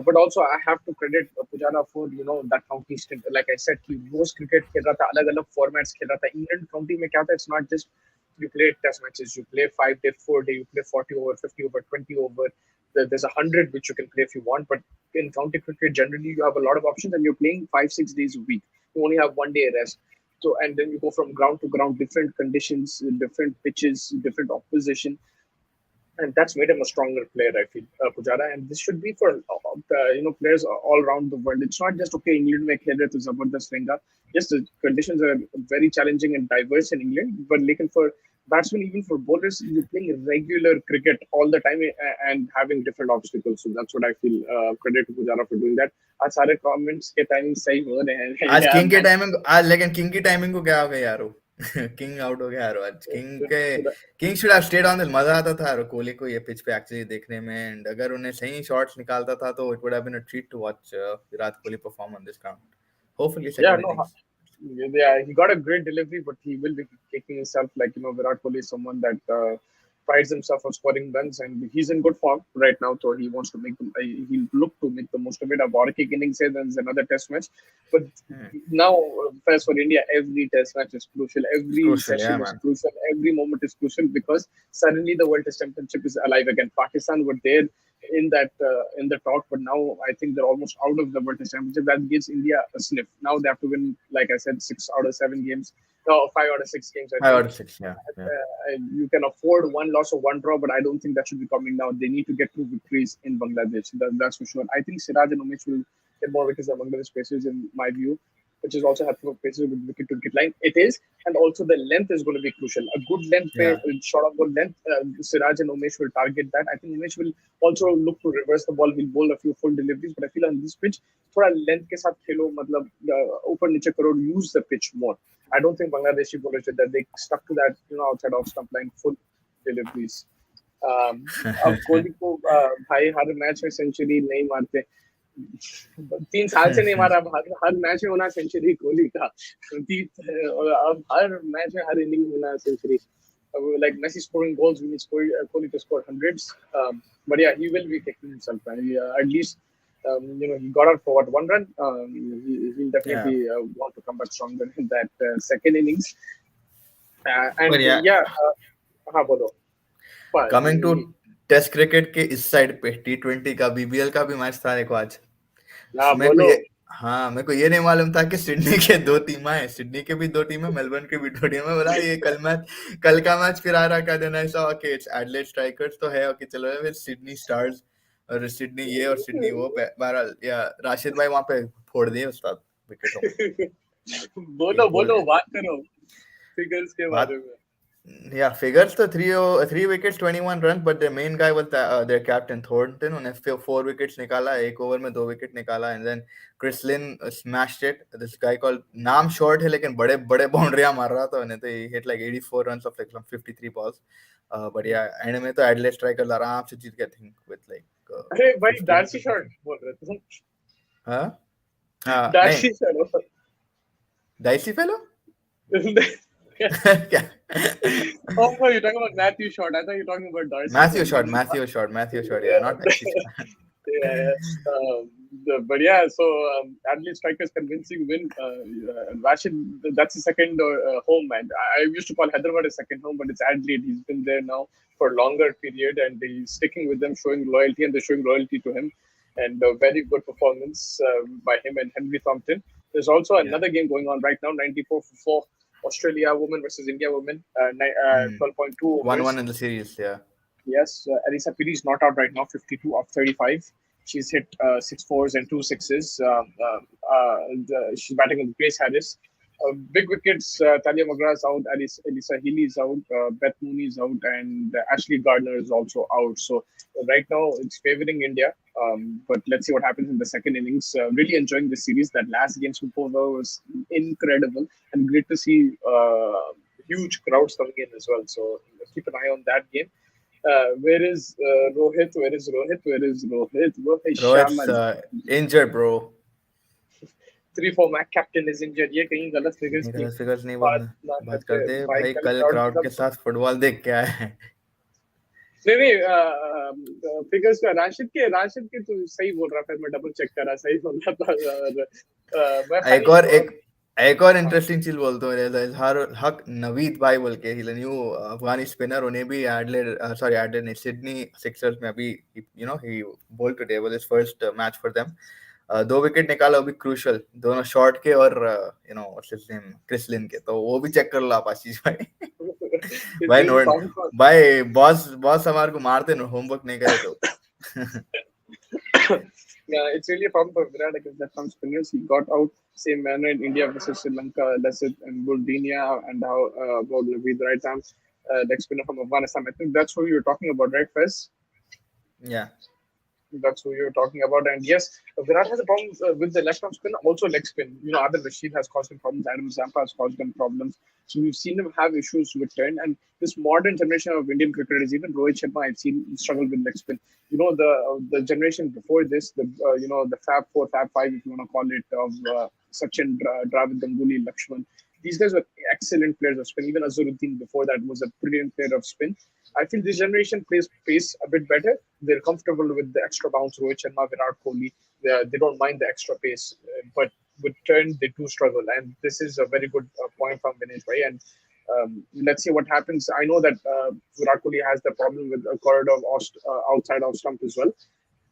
But also, I have to credit Pujara for, that county stint. Like I said, he was cricket खेल रहा था, अलग-अलग formats खेल रहा था. England county में क्या था? It's not just you play test matches, you play 5-day, 4-day, you play 40 over, 50 over, 20 over. There's 100 which you can play if you want, but in county cricket, generally you have a lot of options and you're playing 5-6 days a week. You only have 1 day rest. So, and then you go from ground to ground, different conditions, different pitches, different opposition. And that's made him a stronger player, I feel, Pujara. And this should be for players all around the world. It's not just okay. England में खेल रहे तो जबरदस्त रहेगा. Yes, the conditions are very challenging and diverse in England, but looking for batsmen, even for bowlers, you're playing regular cricket all the time and having different obstacles. So that's what I feel. Credit to Pujara for doing that. आज सारे comments के timing सही हो रहे हैं आज यार king के मैच टाइमिंग, आज लेकिन किंग की टाइमिंग को क्या हो गया यारो। किंग आउट हो गया यारो आज। King should have stayed on the, मजा आता था यारो कोहली को ये पिच पे एक्चुअली देखने में, एंड अगर उन्हें सही शॉट्स निकालता था तो it would have been a treat to watch Virat Kohli perform on this ground. Hopefully Yeah, second no, innings. yeah, he got a great delivery, but he will be kicking himself. Like, Virat Kohli is someone that prides himself on scoring runs, and he's in good form right now. So he wants to make them. He'll look to make the most of it. A ball kick innings here, then there's another test match. But now, as for India, every test match is crucial. It's Every crucial, yeah session is man. crucial. Every moment is crucial because suddenly the World Test Championship is alive again. Pakistan were there in the talk, but now I think they're almost out of the World Test Championship. That gives India a sniff. Now they have to win, like I said, 6 out of 7 games. No, 5 out of 6 games, I think. 5 out of 6, yeah, yeah. You can afford one loss or one draw, but I don't think that should be coming now. They need to get 2 victories in Bangladesh. That's for sure. I think Siraj and Umesh will get more wickets than Bangladesh pacers, in my view, which is also helpful for pacers with wicket to wicket line. It is, and also the length is going to be crucial. A good length, Yeah. shot of good length, Siraj and Umesh will target that. I think Umesh will also look to reverse the ball. Will bowl a few full deliveries, but I feel on this pitch, थोड़ा length के साथ खेलो, मतलब ऊपर नीचे करो, use the pitch more. I don't think Bangladeshi bowlers did that. They stuck to that, outside off stump line, full deliveries. अब कोहली को भाई हर मैच में सेंचुरी नहीं मारते, 3 साल से नहीं मारा, हर मैच में होना सेंचुरी कोहली का, अब हर मैच में हर इनिंग में होना century. Like Messi scoring goals, we need Kohli to score hundreds. But yeah, he will be kicking himself. At least, he got out for what, 1 run. He'll Yeah. definitely want to come back stronger in that second innings. But And yeah, yeah, हाँ बोलो. Coming to test cricket के इस side पे T20 का BBL का भी match था देखो आज। हाँ मेरे को बोलो. ये, हाँ मेरे को ये नहीं मालूम था कि सिडनी के 2 टीम है, सिडनी के भी 2 टीम है, मेलबर्न के भी 2 टीम है। बोला ये कल का मैच फिर आ रहा क्या देना, ऐसा कि इट्स एडिलेड स्ट्राइकर्स तो है, ओके चलो फिर सिडनी स्टार्स और सिडनी ये और सिडनी वो। बहरहाल या राशिद भाई वहां पे फोड़ दिए उस्ताद विकेटों। बोलो बोलो, बात करो फिगर्स के बारे में. Yeah, figures the 3 wickets, 21 runs, but their main guy was their captain Thornton. उन्हें 4 wickets निकाला, एक ओवर में 2 wicket निकाला, and then Chris Lynn smashed it. This guy called, नाम short है लेकिन बड़े बड़े बाउंड्रियां मार रहा था उन्हें, तो he hit like 84 runs of like some 53 balls. But yeah, and में तो एडिलेड स्ट्राइकर्स आराम से जीत गए, think with like अरे भाई 15. डार्सी शॉट बोल रहे थे. हाँ हाँ नहीं, डार्सी शॉट. डाइसी फेलो क्या? Oh no, you're talking about Matthew Short. I thought you were talking about Darcy. Matthew Short, yeah, not Dicey. Yeah. But yeah, so Adelaide Strikers convincing win. Rashid, that's the second home, man. I used to call Hyderabad a second home, but it's Adelaide. He's been there now for a longer period, and he's sticking with them, showing loyalty, and they're showing loyalty to him. And a very good performance by him and Henry Thompson. There's also another game going on right now, 94 for 4. Australia women versus India women, 12.2 overs. 1-1 in the series, yeah. Yes, Elisa Piri is not out right now, 52 of 35. She's hit 6 4s and 2 6s. She's batting with Grace Harris. Big wickets, Talia Magra is out, Elisa Healy is out, Beth Mooney is out, and Ashley Gardner is also out. So right now it's favoring India. But let's see what happens in the second innings. Really enjoying the series. That last game Supova was incredible, and great to see huge crowds coming in as well. So keep an eye on that game. Where is Rohit? Where is Rohit? Where is Rohit? Rohit Rohit's Sharma injured, bro. 3-4 match captain is injured. ये कहीं गलत figures की figures नहीं बात बोलना, ना बात करते करते भाई. भाई, कल कल क्राउड क्राउड के के साथ फुटबॉल देख के आए हैं। नहीं नहीं, फिगर्स का राशिद के तो सही बोल रहा, फिर मैं डबल चेक करा, सही बोल रहा था. मैं एक और इंटरेस्टिंग चीज बोलता हूँ, इजहार हक नवीद भाई बोल के, न्यू अफगानी स्पिनर, उन्हें भी एडेलेड नहीं, सिडनी सिक्सर्स में अभी ही bowled today, was his first match for them. 2 wicket निकाला, वो भी क्रूशल, दोनों शॉट के और what's his name Chris Lynn के, तो वो भी चेक कर लो आप आशीष भाई. भाई नोट भाई, बॉस हमारे को मारते ना, होमवर्क नहीं करे तो. Yeah, it's really a problem for Virat against that some spinners. He got out same manner in India versus Sri Lanka, Lassit and Buldinia, and how about Naveed right arm. leg spinner from Afghanistan. I think that's who you're talking about, right, Fez? Yeah. That's who you're talking about. And yes, Virat has a problem with the left arm spin, also leg spin. Adil Rashid has caused him problems. Adam Zampa has caused him problems. So we've seen him have issues with turn. And this modern generation of Indian cricketers, even Rohit Sharma, I've seen struggle with leg spin. The generation before this, the Fab Four, Fab Five, if you want to call it, of Sachin, Dravid, Ganguly, Lakshman. These guys were excellent players of spin. Even Azharuddin before that was a brilliant player of spin. I feel this generation plays pace a bit better. They're comfortable with the extra bounce. Rohit Sharma, Virat Kohli, they don't mind the extra pace, but with turn they do struggle. And this is a very good point from Vinesh, right? And let's see what happens. I know that Virat Kohli has the problem with a corridor of outside off stump as well.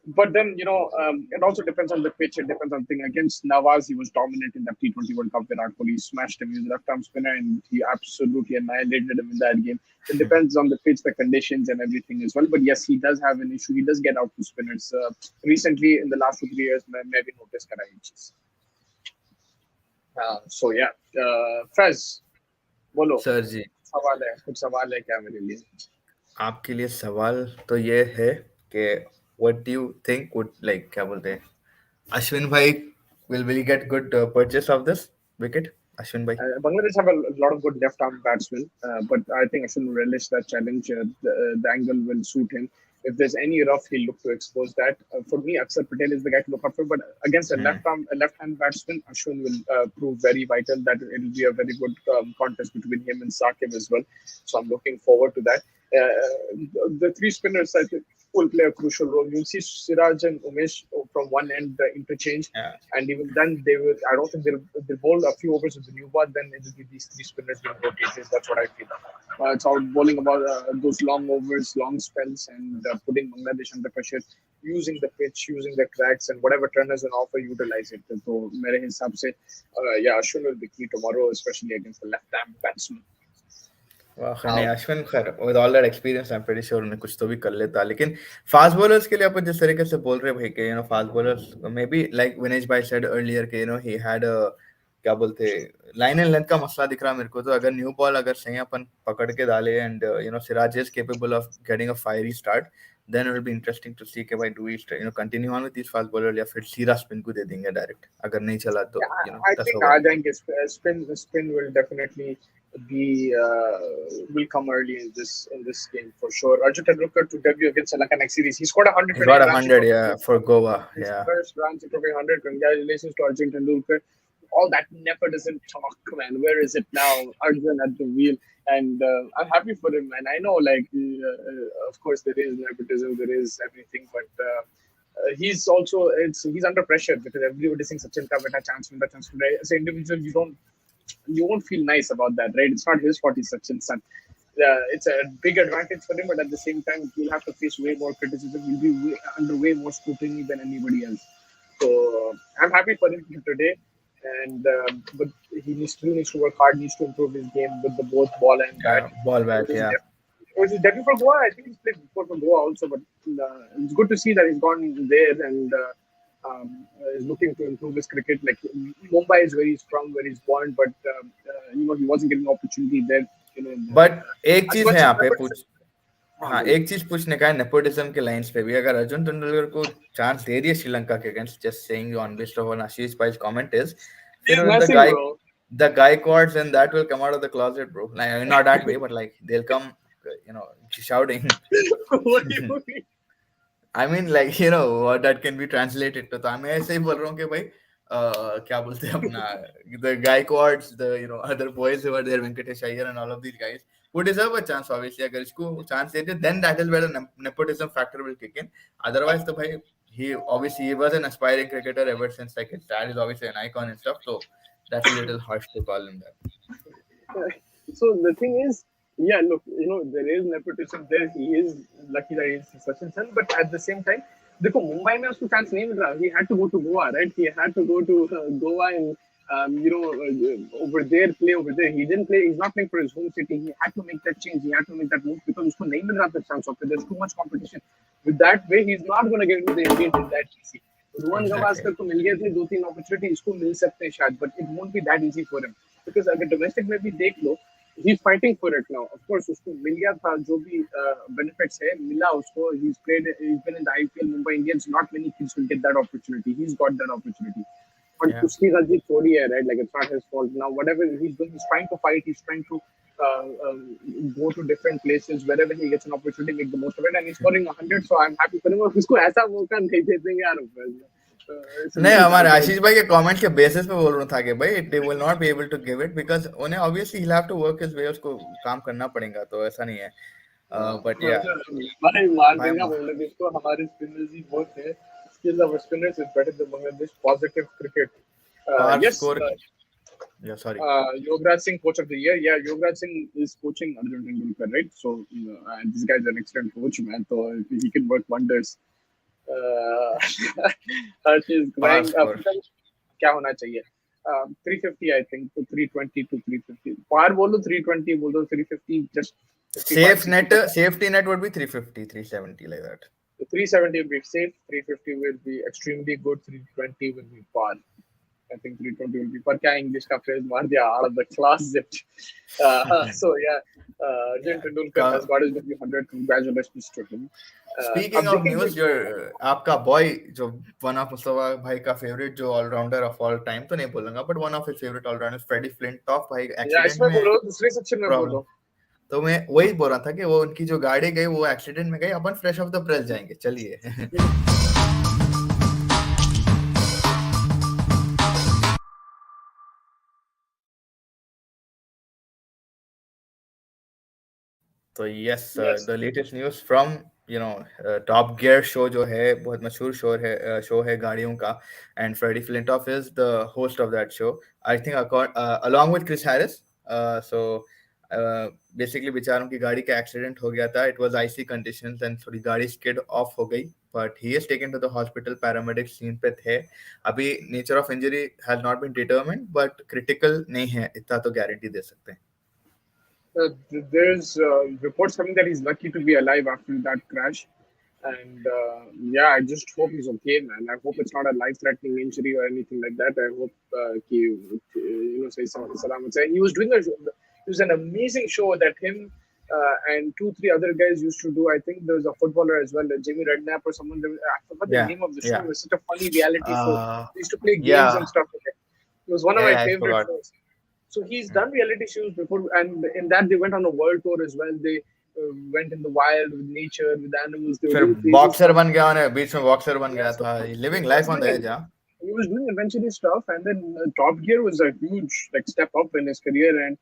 But then, it also depends on the pitch. It depends on thing. Against Nawaz, he was dominant in that T20 World Cup. Virat Kohli smashed him. He was a left arm spinner and he absolutely annihilated him in that game. It depends on the pitch, the conditions, and everything as well. But yes, he does have an issue. He does get out to spinners. Recently, in the last 2 3 years, maybe noticed kara so yeah, Fez, bolo. Sir ji, सवाल है कुछ सवाल है क्या मेरे लिए आपके लिए सवाल तो ये है कि what do you think would like क्या बोलते हैं अश्विन भाई will he get good purchase of this wicket? Ashwin bhai. Bangladesh have a lot of good left arm batsmen, but I think Ashwin will relish that challenge. The angle will suit him. If there's any rough, he'll look to expose that. For me, Akshar Patel is the guy to look out for. But against a left hand batsman, Ashwin will prove very vital. That it will be a very good contest between him and Saqib as well. So I'm looking forward to that. The three spinners, I think, will play a crucial role. You'll see Siraj and Umesh from one end interchange, and even then they will. I don't think they'll bowl a few overs with the new ball. Then it will be these three spinners being rotated. That's what I feel. It's all bowling about those long overs, long spells, and putting Bangladesh under pressure, using the pitch, using the cracks, and whatever turn has an offer, utilize it. So, मेरे हिसाब से, yeah, Ashwin will be key tomorrow, especially against the left-hand batsman. नहीं अश्विन खैर with all that experience I am pretty sure उन्हें कुछ तो भी कर लेता लेकिन फास्ट बॉलर्स के लिए अपन जिस तरीके से बोल रहे भाई के fast bowlers may be like Vinesh भाई सेड अर्लियर के ही हैड क्या बोलते लाइन एंड लेंथ का मसला दिख रहा मेरे को तो अगर न्यू बॉल अगर सही अपन पकड़ के डाले and Siraj is capable of getting a fiery start then it will be interesting to see के भाई do we continue on with this fast bowler या फिर सीधा स्पिन को दे देंगे डायरेक्ट अगर नहीं चला तो I think आ जाएंगे spin will definitely will come early in this game for sure. Arjun Tendulkar to debut against Sri Lanka next series. He scored 100. He got 100, yeah, for Goa. Yeah. First Ranji Trophy 100. Congratulations to Arjun Tendulkar. All that nepotism talk, man. Where is it now? Arjun at the wheel, and I'm happy for him, man. I know, like, of course, there is nepotism, there is everything, but he's under pressure because everybody thinks Sachin ka beta chance. As an individual, you won't feel nice about that, right? It's not his fault, he's Sachin's son. It's a big advantage for him, but at the same time, he'll have to face way more criticism. He'll be under way more scrutiny than anybody else. So I'm happy for him today, and but he still needs to work hard, needs to improve his game with the both ball and bat. Ball bat, yeah. It was his debut for Goa. I think he's played before for Goa also, but it's good to see that he's gone there and is looking to improve his cricket. Like Mumbai is very strong, where he's born, but he wasn't getting opportunity there. But एक चीज है यहाँ पे हाँ एक चीज पूछने का है नेपोटिज्म के लाइंस पे भी अगर अर्जुन तेंदुलकर को चांस दे दिए श्रीलंका के against just saying on based on Ashish भाई's comment is फिर the Gaikwads and that will come out of the closet, bro. Like not that way, but like they'll come, shouting. What do you mean? I mean, like what that can be translated to. तो मैं ऐसे ही बोल रहा हूँ कि भाई क्या बोलते हैं अपना the Gaikwads, the other boys who are there, Venkatesh Iyer and all of these guys who deserve a chance. Obviously, अगर इसको chance देते, then that is where the nepotism factor will kick in. Otherwise, तो भाई he was an aspiring cricketer ever since like his dad is obviously an icon and stuff. So that's a little harsh to call him that. So the thing is, yeah, look, there is nepotism there. He is lucky that he's Sachin's son, but at the same time, देखो मुंबई में उसको chance नहीं मिल रहा. He had to go to Goa, right? He had to go to Goa and over there, play over there. He didn't play. He's not playing for his home city. He had to make that change. He had to make that move because उसको नहीं मिल रहा था chance. There's too much competition. With that way, he's not going to get into the Indian team that easy. Rohan Gavaskar को मिल गए थे 2-3 opportunity इसको मिल सकते हैं शायद, but it won't be that easy for him because अगर domestic में भी देख लो he's fighting for it now. Of course, उसको मिल गया था जो भी benefits है मिला उसको. He's been in the IPL Mumbai Indians. Not many kids will get that opportunity. He's got that opportunity. But Yeah. उसकी गलती थोड़ी है, right? Like it's not his fault. Now whatever he's doing, he's trying to fight. He's trying to go to different places wherever he gets an opportunity, make the most of it, and he's scoring 100. So I'm happy for him. और उसको ऐसा मौका नहीं देते यार. It's a नहीं, little हमारे bad because आशीष भाई के कमेंट के बेसिस पे बोल रहा था कि भाई they will not be able to give it because उन्हें obviously he have to work his way, उसको काम करना पड़ेगा, तो ऐसा नहीं है। बट या भाई मार भाई देगा बांग्लादेश को. हमारे स्पिनर्स ही बहुत है. Skills of our spinners is better than Bangladesh. Positive cricket. Par Yes, score, या sorry, Yograj Singh, coach of the year. Yeah, Yograj Singh is coaching Arjun Tendulkar, right? So and this guy's an excellent coach, man. So he can work wonders. Harsh is पार crying. Score क्या होना चाहिए? 350, I think. So 320 to 350. पार बोलो 320, बोलो 350. Just 55, safe net, 60%. Safety net would be 350 370 like that. 370 will be safe. 350 will be extremely good. 320 will be par. I think 320 will be par. क्या English का phrase मार दिया out of the closet. So yeah, Arjun Tendulkar has got his maybe 100. Congratulations to him. Speaking अब of देखेंगे. News, your आपका boy जो one of Mustafa भाई का फेवरेट जो ऑलराउंडर ऑफ ऑल टाइम तो नहीं बोलूंगा, but one of his favourite all-rounders Freddie Flintoff भाई या एक्सीडेंट इसमें में बोलो, दूसरे सेक्शन में प्रॉब्लम। बोलो. तो मैं वही बोल रहा था कि वो उनकी जो गाड़ी गई वो एक्सीडेंट में गई, अपन फ्रेश ऑफ द प्रेस जाएंगे, चलिए। तो yes, Yes. The latest news from Top Gear show जो है, बहुत मशहूर शो है गाड़ियों का, and Freddie Flintoff is the host of that show, I think along with Chris Harris. So basically बेचारों की गाड़ी का एक्सीडेंट हो गया था, it was icy conditions and थोड़ी गाड़ी स्किड ऑफ हो गई, but he is taken to the hospital, paramedic scene पे थे। अभी nature of injury has not been determined, but critical नहीं है, इतना तो गारंटी दे सकते हैं। There's reports coming that he's lucky to be alive after that crash. And yeah, I just hope he's okay, man. I hope it's not a life-threatening injury or anything like that. I hope say salamat. He was doing it was an amazing show that him and two, three other guys used to do. I think there was a footballer as well, Jamie Redknapp or someone. I forgot the Yeah, name of the show. yeah, It was such a funny reality show. They used to play games yeah, and stuff. It was one of my yeah, I favorite forgot. shows. So he's done reality shows before, and in that they went on a world tour as well. They went in the wild with nature, with animals. They were फिर doing crazy boxer stuff. बन गया, उन्हें बीच में boxer बन Yeah, गया so था, living he life was on the doing edge. हाँ, he was doing adventurous stuff, and then Top Gear was a huge like step up in his career. And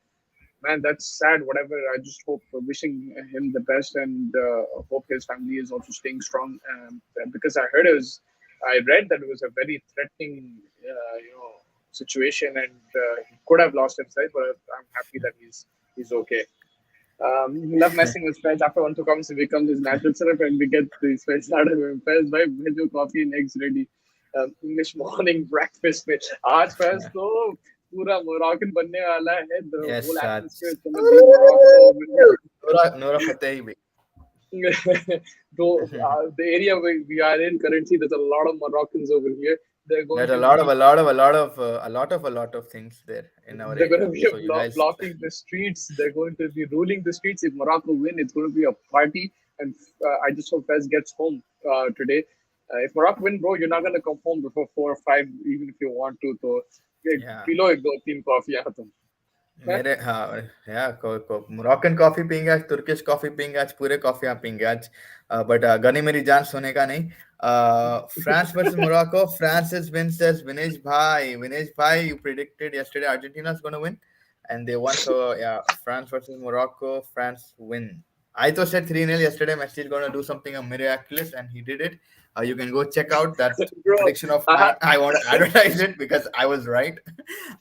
man, that's sad. Whatever. I just hope, wishing him the best, and hope his family is also staying strong. Because I read that it was a very threatening, situation, and he could have lost himself. But I'm happy that he's okay. Love messing with friends. After one to comes, it becomes his natural syrup, and we get these friends out of him. Friends, by with your coffee and eggs ready. English morning breakfast में आज फैज तो पूरा Moroccan बनने वाला है. The yes whole such. atmosphere is gonna be Morocco over here. नूरा नूरा Fatehi भी। Though the area we are in currently, there's a lot of Moroccans over here. They're going There's to be a lot of things there in our they're going to area. be So you guys, blocking the streets. They're going to be ruling the streets. If Morocco win, it's going to be a party. And I just hope Fez gets home today. If Morocco win, bro, you're not going to come home before 4 or 5, even if you want to. So, yeah. pilo ek do teen coffee yahan tum. मेरे हाँ या Moroccan coffee पीएंगे आज, Turkish coffee पीएंगे आज, पूरे coffee आप पीएंगे आज, but Ghani मेरी जान सोने का नहीं। France versus Morocco, France is win, says Vinesh भाई you predicted yesterday Argentina is going to win and they won, so yeah, France versus Morocco, France win. I thought said 3-0 yesterday, Messi is going to do something miraculous and he did it. You can go check out that Bro, prediction of mine. I want to advertise it because I was right.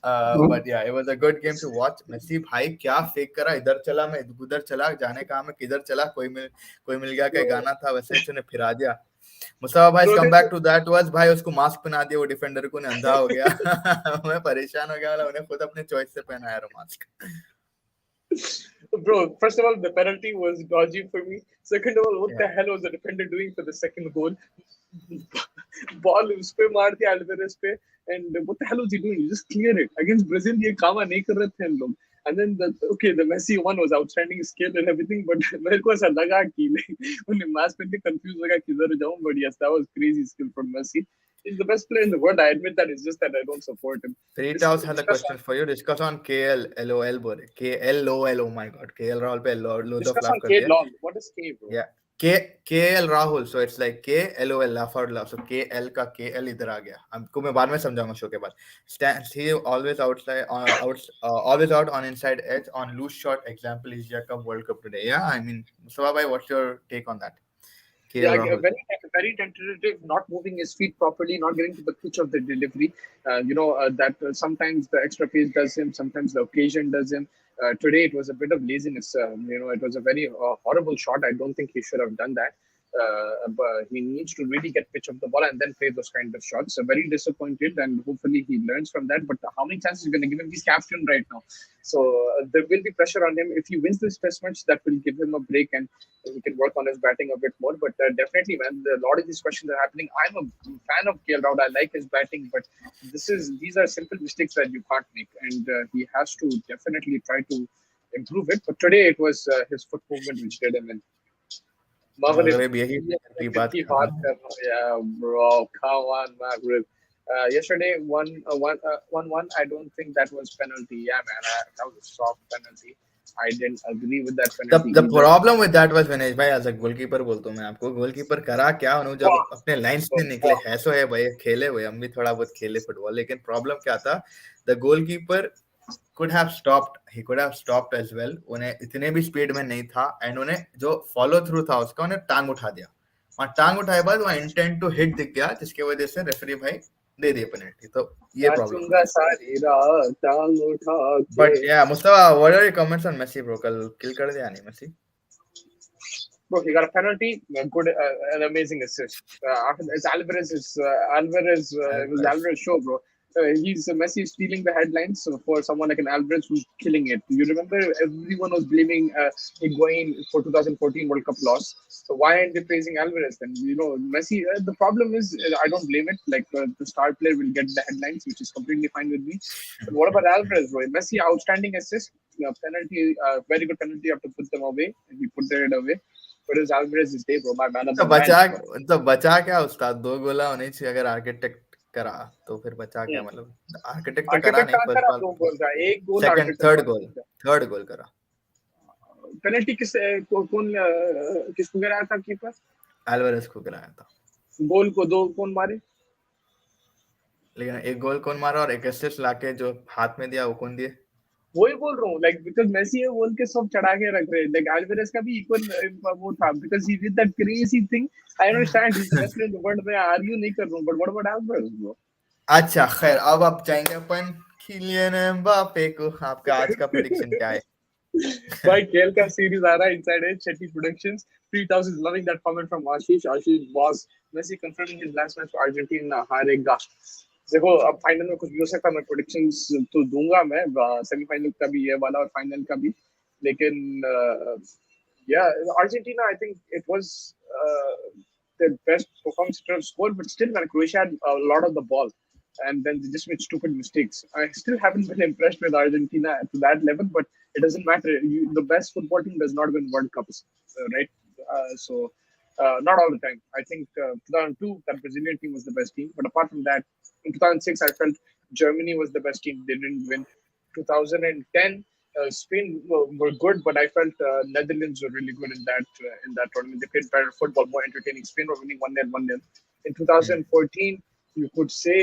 But yeah, it was a good game to watch. Messi भाई क्या fake करा, इधर चला मैं उधर चला, जाने का मैं किधर चला, कोई मिल गया, का गाना था वैसे उसने फिरा दिया। मुस्तफा भाई come back to that was भाई उसको मास्क पहना दिया, वो डिफेंडर को, अंधा हो गया। मैं परेशान हो गया, उन्हें खुद अपने चॉइस से पहनाया mask. Bro, first of all, the penalty was dodgy for me. Second of all, what the hell was the defender doing for the second goal? Ball उस पे मार दिया Alvarez पे, and what the hell was he doing? You just clear it. Against Brazil ये काम नहीं कर रहे थे हम लोग. And then the Messi one was outstanding skill and everything, but मेरे को ऐसा लगा कि उन्हें मैच में confused लगा किधर जाऊं. But yes, that was crazy skill from Messi. He's the best player in the world. I admit that. It's just that I don't support him. Fritos has a Discuss question on for you. Discuss on KL LOL बोल रहे. KLOL. Oh my God. KL Rahul पे loads of discuss laugh on कर K दिया. long. What is K, bro? Yeah. KL Rahul. So it's like KLOL laugh out loud. So KL का KL इधर आ गया. आपको मैं बाद में समझाऊंगा शो के बाद. Stands he always outside always out on inside edge on loose shot. Example is Cup World Cup today. Yeah, I mean, Mustafa bhai, what's your take on that? KL Yeah, Rahul. very tentative, not moving his feet properly, not getting to the pitch of the delivery. That sometimes the extra pace does him, sometimes the occasion does him. Today it was a bit of laziness. It was a very horrible shot. I don't think he should have done that. But he needs to really get pitch of the ball and then play those kind of shots. So very disappointed, and hopefully he learns from that. But how many chances are you going to give him? He's captain right now, so there will be pressure on him. If he wins this test match, that will give him a break and he can work on his batting a bit more. But definitely, man, a lot of these questions are happening. I'm a fan of KL Rahul. I like his batting, but these are simple mistakes that you can't make, and he has to definitely try to improve it. But today it was his foot movement which did him in. Maghrib, मगरब यही ये की cricket बात की कर रहा बात हूँ. कर रहा हूँ. Yeah, bro, come on, Maghrib. Yesterday, one one. I don't think that was penalty. Yeah, man, that was a soft penalty. I didn't agree with that penalty The either. problem with that was Vinesh भाई as a goalkeeper बोलता हूँ मैं आपको. Goalkeeper करा क्या उन्होंने जब Fuck, अपने लाइंस में निकले fuck. है. सो है भाई, खेले हुए हम भी थोड़ा बहुत खेले फुटबॉल, लेकिन प्रॉब्लम क्या था. The goalkeeper could have stopped. He could have stopped as well. उन्हें इतने भी स्पीड में नहीं था, एंड उन्हें जो फॉलो थ्रू था उसका उन्हें टांग उठा दिया. वहां टांग उठाए बाद वहां इंटेंट टू हिट दिख गया, जिसकी वजह से रेफरी भाई दे दिए पेनल्टी. तो ये प्रॉब्लम नाचूंगा था. सारी रात टांग उठा के. But yeah Mustafa, what are your comments on Messi bro? कल किल कर दिया नहीं Messi? Bro, he got a penalty, a good, an amazing assist. After it's Alvarez. It was Alvarez. Alvarez show, bro. He's Messi is stealing the headlines for someone like an Alvarez who's killing it. You remember everyone was blaming Higuain for 2014 World Cup loss. So why aren't they praising Alvarez then? Messi. The problem is I don't blame it. Like the star player will get the headlines, which is completely fine with me. But what about Alvarez, bro? Messi outstanding assist, penalty, very good penalty. You have to put them away, and he put it away. But it was Alvarez's day, bro. My man of तो the बचा match, bro. तो बचा क्या उस्ताद? दो गोला होने चाहिए. अगर आर्किटेक्ट करा तो फिर बचा क्या? Hmm. मतलब आर्किटेक्ट तो करा आर्किटेक्ट नहीं कहाँ फर्स्ट करा बॉल. 2 गोल का एक गोल सेकंड आर्किटेक्ट थर्ड का गोल. थर्ड गोल करा. पेनल्टी कौन किसको गिराया था कीपर एल्वारेज को गिराया था. गोल को दो कौन मारे लेकिन एक गोल कौन मारा और एक असिस्ट लाके जो हाथ में दिया वो कौन दिए? वही बोल रहा हूँ लाइक बिकॉज मेसी है बोल के सब चढ़ा के रख रहे हैं लाइक अल्वारेज का भी इक्वल वो था because he did that crazy thing I understand he is the best player in the world मैं आर्ग्यू नहीं कर रहा हूँ but what about Alvarez bro अच्छा खैर, अब आप जाएंगे अपन किलियन एम्बापे को. आपका आज का प्रेडिक्शन क्या है? भाई खेल का सीरीज आ रहा है inside edge Shetty productions 3000 is loving that comment from Ashish boss Messi confirming his last match for Argentina हारेगा देखो अब फाइनल में कुछ भी हो सकता है मैं प्रेडिक्शंस तो दूंगा मैं सेमीफाइनल का भी ये वाला और फाइनल का भी लेकिन yeah Argentina I think it was the best performance in terms of score but still man Croatia had a lot of the ball and then they just made stupid mistakes. I still haven't been impressed with Argentina to that level, but it doesn't matter. The best football team does not win World Cups, right? Not all the time. I think 2002, that Brazilian team was the best team. But apart from that, in 2006, I felt Germany was the best team. They didn't win. 2010, Spain were good, but I felt Netherlands were really good in that tournament. They played better football, more entertaining. Spain were winning 1-0, 1-0. In 2014, you could say,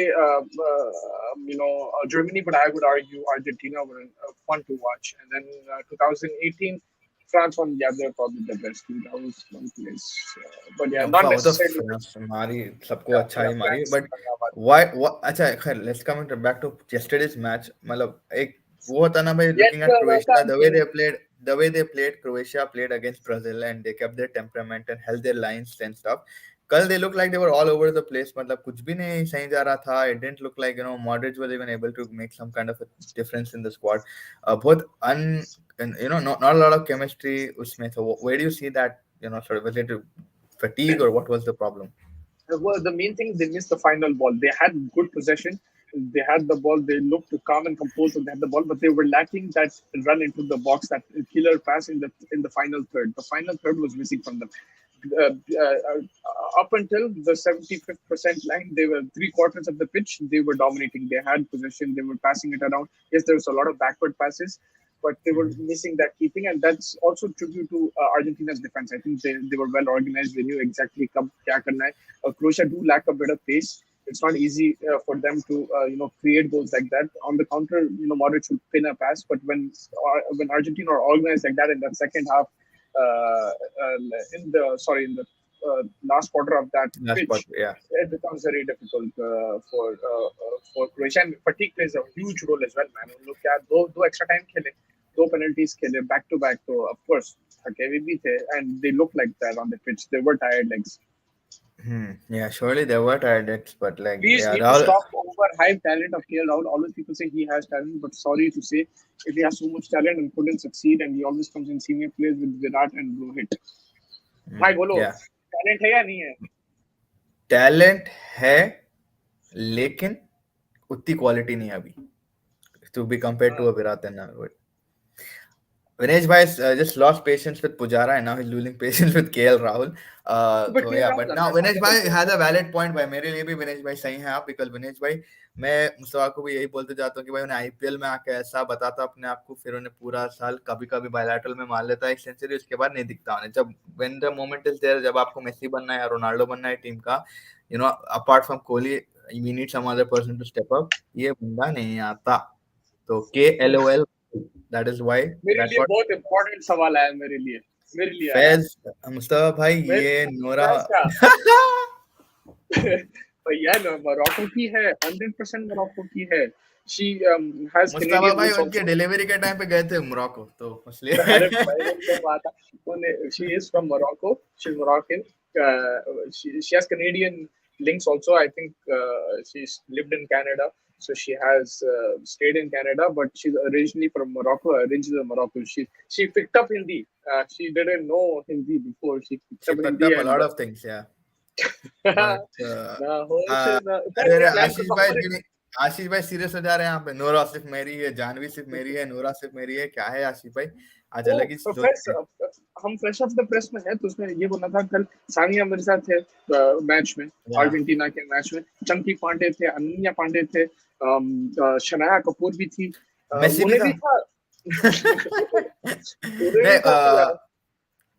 Germany, but I would argue Argentina were fun to watch. And then 2018, France won. Yeah, they're probably the best team. That was one place. But yeah, not वो तो necessarily. France मारी, सबको Yeah, अच्छा yeah, ही मारी. France. But why अच्छा खैर, let's come back to yesterday's match. मतलब एक वो होता ना भाई, Yet looking at Croatia, welcome to. the way they played, Croatia played against Brazil and they kept their temperament and held their lines and stuff. कल they looked like they were all over the place. मतलब कुछ भी नहीं सही जा रहा था. It didn't look like Modric was even able to make some kind of a difference in the squad. बहुत and not a lot of chemistry उसमें. So where do you see that? Sort of, was it fatigue or what was the problem? Well, the main thing they missed the final ball. They had good possession, They had the ball. They looked calm and composed when they had the ball, but they were lacking that run into the box, that killer pass in the final third. The final third was missing from them. Up until the 75th percent line, they were three quarters of the pitch. They were dominating. They had possession. They were passing it around. Yes, there was a lot of backward passes, but they were missing that keeping, and that's also tribute to Argentina's defense. I think they were well organized. They knew exactly kab kya karna hai. Croatia do lack a bit of pace. It's not easy for them to create goals like that. On the counter, Modric would pin a pass, but when Argentina are organized like that in that second half, in the last quarter of that Last part, pitch, yeah. it becomes very difficult for Croatia. And fatigue plays a huge role as well, man. Look at दो extra time खेले, दो penalties खेले back to back. So of course, थके हुए भी थे, and they looked like that on the pitch. They were tired legs. Yeah, surely there were targets, but like, Please yeah, need to stop overhype talent of KL Rahul. Always people say he has talent, but sorry to say, if he has so much talent and couldn't succeed, and he always comes in senior plays with Virat and Rohit. भाई बोलो, yeah, talent है या नहीं है? talent है, लेकिन उतनी quality नहीं है अभी to be compared to a Virat and Rohit. Vinesh Bhai just lost patience with Pujara and now he's losing patience with KL Rahul. But So KL yeah, Rahul but अच्छा now है, Vinesh क्या Bhai बोलते हैं? has a valid point भाई. मेरे लिए भी Vinesh Bhai सही हैं आप, because Vinesh Bhai मैं मुस्तफा को भी यही बोलते जाता हूँ कि भाई उन्हें आईपीएल में आके ऐसा बताता अपने आप को, फिर उन्हें पूरा साल कभी कभी बायलैटरल में मार लेता है एक सेंचुरी, उसके बाद नहीं दिखता उन्हें. जब when the moment is there, जब आपको मेसी बनना है या रोनाल्डो बनना है टीम का, apart from Kohli, we need some other person to step up. ये बंदा नहीं आता. तो KLOL, that is why मेरे that's लिए what. बहुत इम्पोर्टेंट सवाल आया मेरे लिए आया फैज मुस्तफा भाई, मेरे ये नोरा फैज का भैया मोरक्को की है 100% मोरक्को की है शी हैज मुस्तफा कैनेडियन भाई रूट्स उनके आल्सो डिलीवरी के टाइम पे गए थे मोरक्को, तो अरे इसलिए. भाई उनको बात उन्हें she is from Morocco she is Moroccan she has Canadian links also. I think she's lived in Canada, so she has stayed in Canada, but she's originally from Morocco. Originally Morocco. She picked up Hindi. She didn't know Hindi before. She picked She up picked Hindi up a lot and of things, yeah. But ना होश ना अरे अरे, plan करो हमारे आशीष भाई serious हो जा रहे हैं यहाँ पे. नोरा सिर्फ मेरी है, जानवी सिर्फ मेरी है, नोरा सिर्फ मेरी है. क्या है आशीष भाई, आज ओ अलग ही फ्रेश सोच है. हम फ्रेश ऑफ द प्रेस में है तो उसमें ये बोलना था कल सानिया मिर्जा थे मैच में या अर्जेंटीना के मैच में चंकी पांडे थे अनन्या पांडे थे शनाया कपूर भी थी मेसी भी उन्हें था. भी था उन्हें नहीं भी था तो यार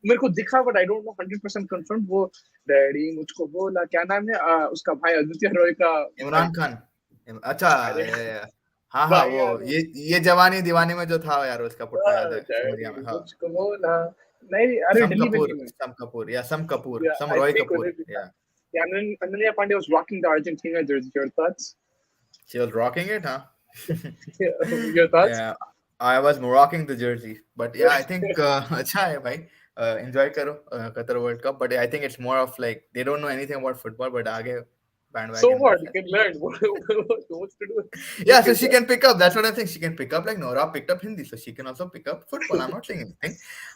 मेरे को दिखा but I don't no 100% confirm वो डैडी मुझको बोला क्या नाम है उसका भाई आदित्य रॉय का भाई इमरान खान. अच्छा, अरे हाँ हाँ, भाई वो यार ये जवानी दीवानी में जो था यार, उसका पुट्टा याद है, समझ गया मैं. डैडी हाँ, मुझको बोला नहीं अरे सम दिल्ली कपूर, बल्ली में सम कपूर या सम Kapoor, Yeah, some I Roy think Kapoor, Olivia. या Yeah, Ananya Pandey was rocking the Argentina jersey. Your thoughts? she was rocking it, huh? Your thoughts? Yeah, I was rocking the jersey, but yeah, I think अच्छा है भाई. Enjoy करो Qatar World Cup, but I think it's more of like they don't know anything about football, but आगे So bandwagon में what? You है. can learn. What's to do? Yeah, Look, so it's she can pick up. That's what I think. She can pick up, like Nora picked up Hindi, so she can also pick up football. I'm not saying anything.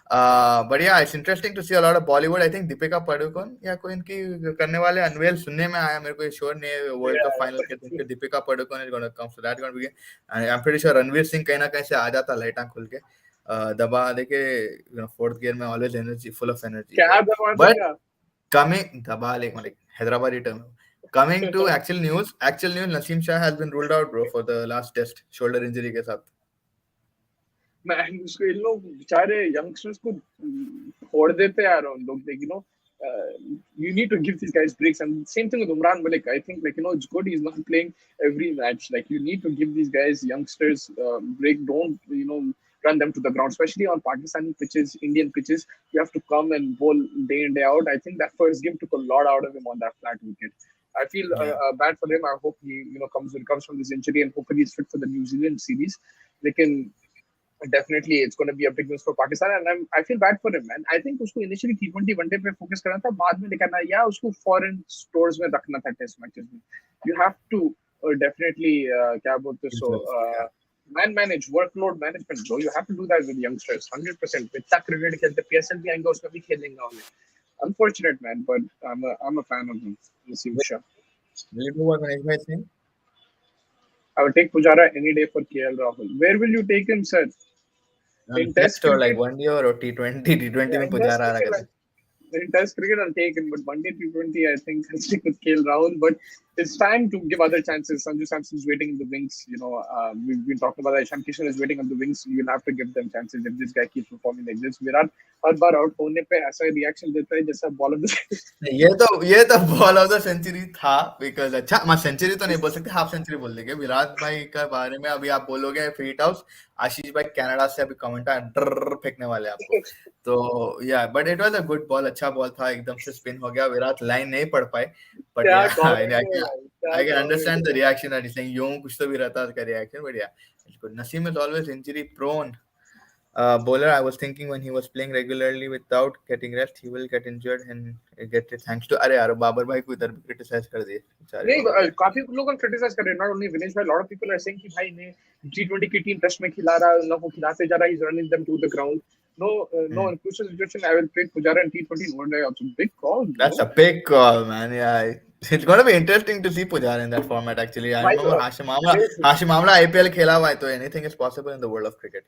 But yeah, it's interesting to see a lot of Bollywood. I think Deepika Padukone या कोई इनकी करने वाले unwell सुनने में आया, मेरे को श्योर नहीं है. वर्ल्ड कप फाइनल के दिन पे Deepika Padukone is going to come, so that's going to be. And I'm pretty sure Ranveer Singh कहीं ना कहीं से आ जाता लाइट आंख खुल के. दबा देके फोर्थ गियर में always energy, full of energy. क्या दबा But देगा? coming दबा like Hyderabadi term. Coming to actual news, Naseem Shah has been ruled out, bro, for the last test, shoulder injury के साथ. Man, उसको इन लोग बेचारे youngsters को फोड़ देते हैं यार उन लोग you need to give these guys breaks and same thing with Umran Malik. I think it's good he's not playing every match. Like you need to give these guys youngsters break. Don't run them to the ground, especially on Pakistani pitches, Indian pitches. You have to come and bowl day in day out. I think that first game took a lot out of him on that flat wicket. I feel Yeah. bad for him. I hope he recovers from this injury and hopefully he's fit for the New Zealand series. They can definitely it's going to be a big news for Pakistan and I feel bad for him man. I think उसको initially T20 one day पे focus करना था बाद में दिखाना या उसको foreign stores में रखना था टेस्ट मैचेस में. You have to definitely क्या बोलते सो Yeah. man manage workload management bro. You have to do that with youngsters 100%. इतना क्रिकेट खेलते PSL भी आएंगे उसमें भी खेलेंगे उन्हें. Unfortunate man, but I'm a fan of him. Naseem Shah. Will you do what Ganesh Bhai is saying? I would take Pujara any day for KL Rahul. Where will you take him, sir? In Test Test or like cricket? one day or T20, T20 Yeah, में in Test Pujara uh cricket, रहा है. in Test cricket, I'll take him. But one day T20, I think I'll stick with KL Rahul. But it's time to give other chances. Sanju Samson's waiting in the wings. We've been talking about that. Ishan Kishan is waiting on the wings. You'll have to give them chances if this guy keeps performing like this. Virat her bar out होने पे ऐसा reaction देता है जैसा ball of the ये तो ball of the century था because अच्छा मैं सेंचुरी तो नहीं बोल सकते हाफ सेंचुरी बोल देंगे विराट भाई के बारे में अभी आप बोलोगे फीट हाउस आशीष भाई कनाडा से अभी कमेंट ड्र फेंकने वाले हैं आपको तो या but it was a good ball अच्छा बॉल था एकदम से स्पिन हो गया विराट लाइन नहीं पढ़ पाए बट क्या या कमेंट है भाई क्या I can comment understand the है रिएक्शन दैट इज सेइंग यूं कुछ तो भी रहता है उसका reaction but yeah Naseem is always injury prone bowler. I was thinking when he was playing regularly without getting rest, he will get injured and get it thanks to अरे यार बाबर भाई को इधर भी क्रिटिसाइज कर दिए बेचारे नहीं बाबर भाई काफी लोग क्रिटिसाइज कर रहे हैं नॉट ओनली विनेश भाई lot of people are saying कि भाई ने T20 की टीम टेस्ट में खिला रहा है उन लोगों को खिलाते जा रहा है is running them to the ground no no Hmm. in crucial situation I will pick Pujara in T20 no day also big call That's bro a big call, man. Yeah, it's gonna be interesting to see Pujara in that format. Actually, I भाई remember Hashim Amla. Vinesh Hashim Amla IPL खेला हुआ है तो anything is possible in the world of cricket.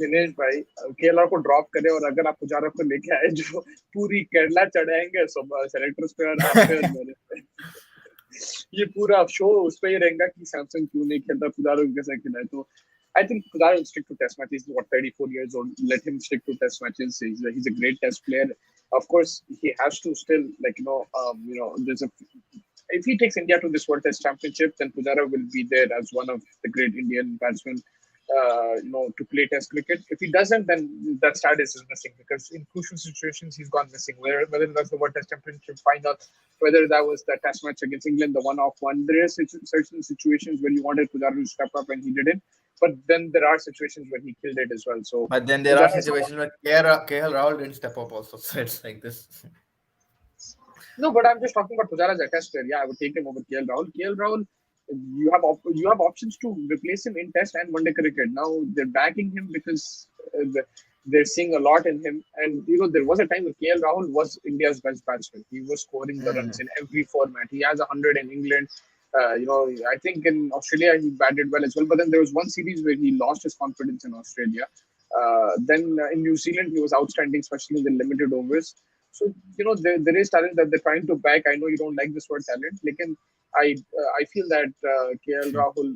Vinesh भाई KLR को drop करे और अगर आप पुजारा को लेके आए जो पूरी केरला चढ़ाएंगे सब सेलेक्टर्स पे और आप पे और मेरे पे ये पूरा शो उस पे ही रहेगा कि सैमसंग क्यों नहीं खेलता पुजारा को कैसे खिलाए तो I think Pujara will stick to test matches. He's what 34 years old. Let him stick to test matches. He's a great test player. Of course, he has to still there's a if he takes India to this World Test Championship, then Pujara will be there as one of the great Indian batsmen, to play Test cricket. If he doesn't, then that status is missing because in crucial situations he's gone missing. Whether that's the World Test Championship final, whether that was the Test match against England, the one-off one, there are certain situations where you wanted Pujara to step up and he didn't. But then there are situations where he killed it as well. So But then there are Pujara is someone. situations where KL Rahul didn't step up also. So it's like this. No, but I'm just talking about Pujara as a test player. Yeah, I would take him over KL Rahul. KL Rahul, you have options to replace him in Test and One-day cricket. Now they're backing him because they're seeing a lot in him. And there was a time when KL Rahul was India's best batsman. He was scoring the runs in every format. He has 100 in England. I think in Australia he batted well as well. But then there was one series where he lost his confidence in Australia. Then in New Zealand he was outstanding, especially in the limited overs. So there is talent that they're trying to back. I know you don't like this word talent, like I feel that KL Rahul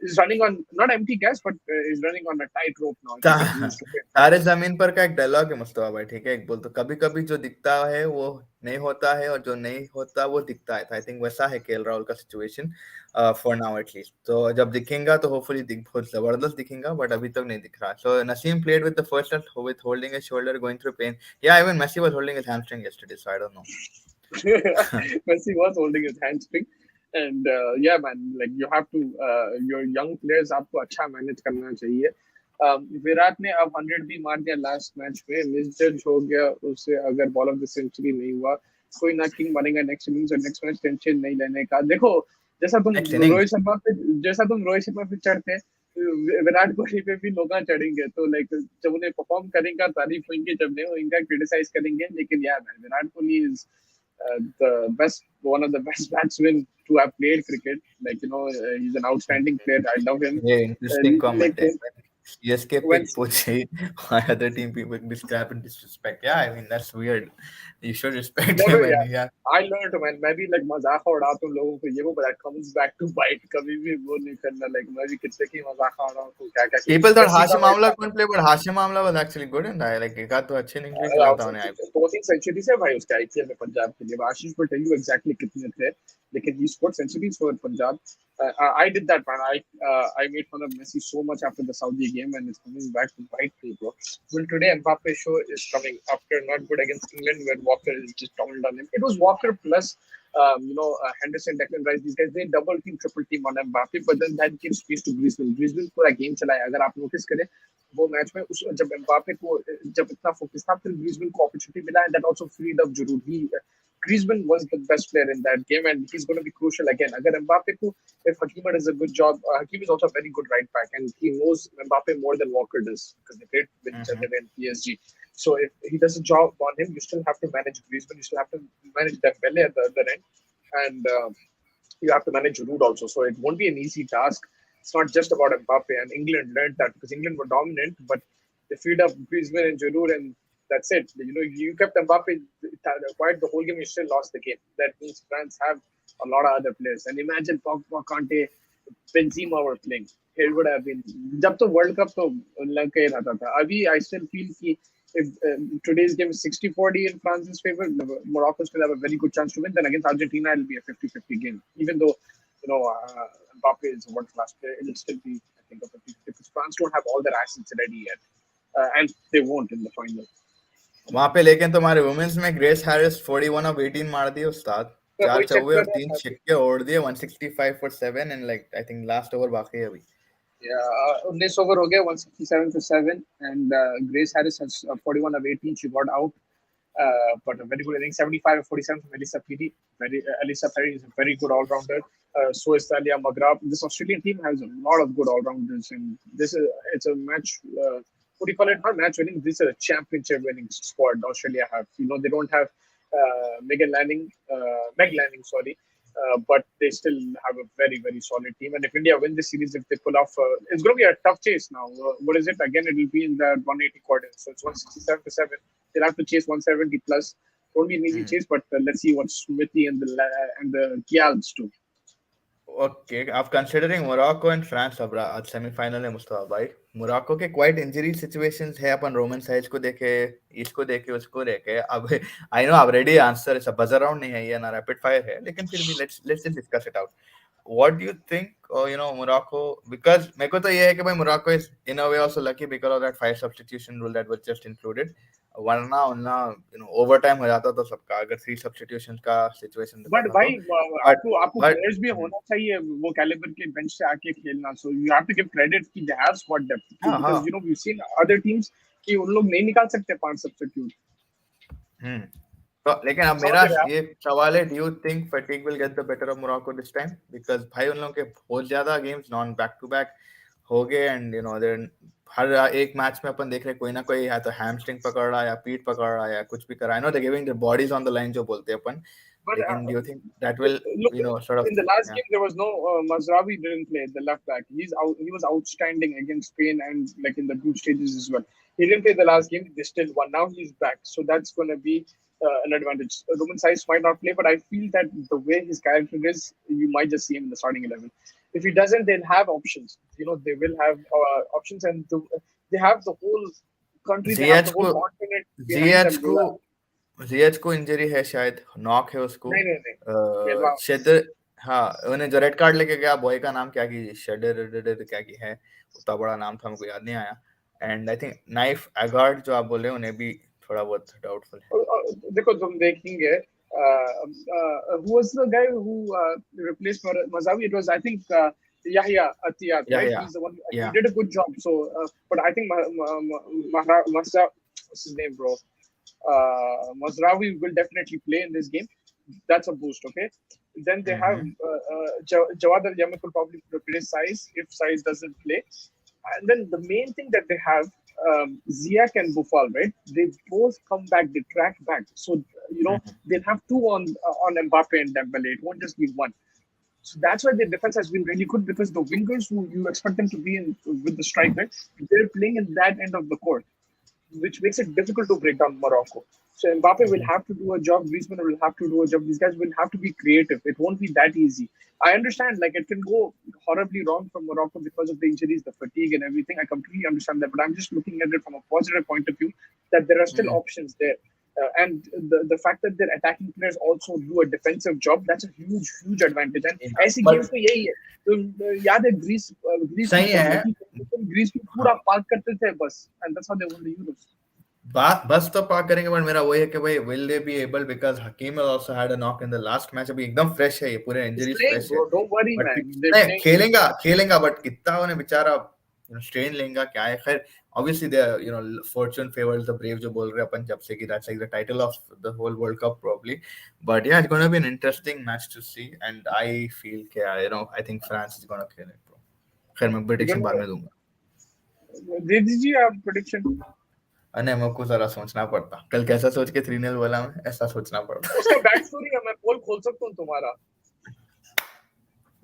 is running on not empty gas, but is running on a tight rope now. If he continues to play. तारे जमीन पर का एक dialogue है मुस्तफा भाई ठीक है एक बोल तो कभी कभी जो दिखता है वो नहीं होता है और जो नहीं होता वो दिखता है आई थिंक वैसा है केएल राहुल का सिचुएशन फॉर नाउ एटलीस्ट तो जब दिखेगा तो होपफुली बहुत जबरदस्त दिखेगा बट अभी तक नहीं दिख रहा so Naseem played with the first test with holding his shoulder going through pain या even Messi was holding his hamstring yesterday so I don't know Messi was holding his hamstring. And yeah, man, like you have to, your young players आपको अच्छा manage करना चाहिए. विराट ने अब 100 भी मार दिया लास्ट मैच में मिसजज हो गया उससे अगर बॉल ऑफ द सेंचुरी नहीं हुआ कोई ना किंग बनेगा नेक्स्ट इनिंग्स और नेक्स्ट मैच टेंशन नहीं लेने का देखो जैसा तुम नेक्स्ट इनिंग रोहित शर्मा पे चढ़ते विराट कोहली पे भी लोग चढ़ेंगे तो लाइक जब उन्हें परफॉर्म करेंगे तारीफ होंगे जब नहीं होगा क्रिटिसाइज करेंगे लेकिन यार Virat Kohli is one of the best batsmen to have played cricket. Like he's an outstanding player. I love him. yeah interesting comment Like CSK when pick Pucci, why other team people describe and disrespect. Yeah, I mean that's weird. You should respect never, him yeah. and yeah. I learned, man. मैं भी like मजाक उड़ाता हूँ लोगों को ये वो but that comes back to bite. कभी भी वो नहीं करना like मैं भी कितने की मजाक उड़ा रहा हूँ क्या क्या People thought Messi का Hashim मैं Amla couldn't play, but Hashim Amla was actually good and I like एक आध तो अच्छे इनिंग्स भी खेला था उन्हें दो तीन सेंचुरीज है भाई उसके आईपीएल में पंजाब के लिए आशीष will tell you exactly कितने थे लेकिन he scored centuries for Punjab. I did that, man. I made fun of Messi so much after the Saudi game, and it's coming back to bite me, bro. Well, today Mbappe show is coming after not good against England, where Walker is just toppled on him. It was Walker plus, Henderson, Declan Rice. These guys they double team, triple team on Mbappe, but then that gives space to Griezmann. Griezmann पूरा game चलाया. अगर आप notice करें, वो match में जब Mbappe को जब इतना फोकस था, फिर Griezmann को opportunity मिला, and that also freed up Giroud. Griezmann was the best player in that game, and he's going to be crucial again. Agar Mbappe ko, if Hakimi does a good job, Hakimi is also a very good right back, and he knows Mbappe more than Walker does because they played with each other in PSG. So if he does a job on him, you still have to manage Griezmann, you still have to manage Dembele at the other end, and you have to manage Giroud also. So it won't be an easy task. It's not just about Mbappe, and England learned that because England were dominant, but they freed up Griezmann and Giroud, and that's it. You kept Mbappe quiet the whole game, you still lost the game. That means France have a lot of other players. And imagine Pogba, Kante, Benzema were playing. It would have been. जब तो World Cup तो लग ही रहता था. अभी I still feel कि if today's game is 60-40 in France's favor, Morocco still have a very good chance to win. Then against Argentina, it'll be a 50-50 game. Even though Mbappe is a world-class player, it'll still be, I think, a 50 because France don't have all their assets ready yet. And they won't in the final. वहां पे लेकिन तुम्हारे women's में grace Harris 41 of 18 मार दिए उस्ताद, मैं 4 वही check चौके कर और रहा 3 था. छक्के ओढ़ दिए, 165 for 7 and like I think last over बाकी है अभी. 19 over हो गया, 167 for 7, and Grace Harris has 41 of 18. She got out, but a very good inning. 75 of 47 from Elisa Piri. Elisa Perry is a very good all-rounder. So is Talia Magrab. This Australian team has a lot of good all-rounders, and it's a match. What do you call it? Not match winning. This is a championship winning squad Australia have. They don't have Meg Lanning, sorry. But they still have a very, very solid team. And if India win this series, if they pull off, it's going to be a tough chase now. What is it? Again, it will be in the 180 coordinates. So it's 167 for 7. They'll have to chase 170 plus. Won't be an easy chase, but let's see what Smithy and the Kials do. Okay, आप considering Morocco and France अब आज semifinal है मुस्तफा भाई. Morocco के quite injury situations है, अपन Roman size को देखे, इसको देखे, उसको देखे. अब आई नो आप ready answer, it's a buzzer round नहीं है ये ना रैपिड फायर है, लेकिन फिर भी let's just discuss it out. What do you think, Morocco? Because मेरे को तो ये है कि भाई Morocco is in a way also lucky because of that 5 substitution rule that was just included. वरना overtime हो जाता तो सबका, अगर 3 substitutions का situation बट देखा भाई तो. आपको प्लेयर्स भी होना चाहिए वो कैलिबर के बेंच से आके खेलना. So you have to give credit कि they have squad depth, because we seen other teams कि उन लोग नहीं निकाल सकते 5 सब्स्टिट्यूट. तो लेकिन अब मेरा ये सवाल है, do you think fatigue will get the better of Morocco this time? Because भाई उन लोगों के बहुत ज्यादा games non back to back हो गए, एंड हर एक मैच में अपन देख रहे कोई ना कोई या तो हैमस्ट्रिंग पकड़ रहा है या पीठ पकड़ रहा है या कुछ भी कर रहा है. I know they giving their bodies on the line जो बोलते हैं अपन, लेकिन do you think that will sort of in the last game there was no Mazraoui didn't play the left back. He was outstanding against Spain and like in the group stages as well. He didn't play the last game. They still won. Now he's back, so that's going to be an advantage. Roman Saiz might not play, but I feel that the way his character is, you might just see him in the starting 11. If he doesn't, they'll have options. They will have options, and they have the whole country, they have the whole continent behind them. जियच को injury है शायद, knock है उसको. नहीं. शेदर, हाँ, उन्हें जो red card लेके गया बॉय का नाम क्या की, शेडर क्या की है, उतना बड़ा नाम था मुझे याद नहीं आया. एंड आई थिंक नाइफ एगार्ड जो आप बोल रहे हैं उन्हें भी थोड़ा बहुत डाउटफुल है. देखो तुम देखेंगे who was the guy who replaced Mazraoui? It was, I think, Yahya Atiyat, right? He's the one. He did a good job. So, but I think what's his name, bro? Mazraoui will definitely play in this game. That's a boost, okay? Then they have Jawad Al-Yamak will probably replace Saiz if Saiz doesn't play. And then the main thing that they have, Ziyech and Boufal, right? They both come back, they track back. So, they'll have 2 on Mbappe and Dembele. It won't just be 1. So that's why their defense has been really good, because the wingers who you expect them to be in with the striker, they're playing in that end of the court, which makes it difficult to break down Morocco. So Mbappe will have to do a job. Griezmann will have to do a job. These guys will have to be creative. It won't be that easy. I understand, like, it can go horribly wrong from Morocco because of the injuries, the fatigue and everything. I completely understand that. But I'm just looking at it from a positive point of view, that there are still options there. And the fact that their attacking players also do a defensive job, that's a huge, huge advantage. And ऐसी games तो यही है. तो याद है Greece सही है, Greece को पूरा पार्क करते थे बस, and that's how they won the Euros. बस तो पार्क करेंगे, बट मेरा वही है कि भाई will they be able, because Hakim also had a knock in the last match. अभी एकदम फ्रेश है, ये पूरे इंजरीज फ्रेश है. Don't worry, man. खेलेगा बट कितना उन्हें बेचारा स्ट्रेन लेगा क्या है. खैर obviously they fortune favors the brave जो बोल रहे हैं अपन जब से कि that's like the title of the whole World Cup probably. But yeah, it's going to be an interesting match to see, and I feel I think France is going to kill it, bro. खैर मैं prediction बाद में दूंगा. दे दीजिए आप prediction. अने मेरे को जरा सोचना पड़ता, कल कैसा सोच के 3-0 बोला मैं, ऐसा सोचना पड़ता. उसका बैक स्टोरी है, मैं पोल खोल सकता हूँ तुम्हारा.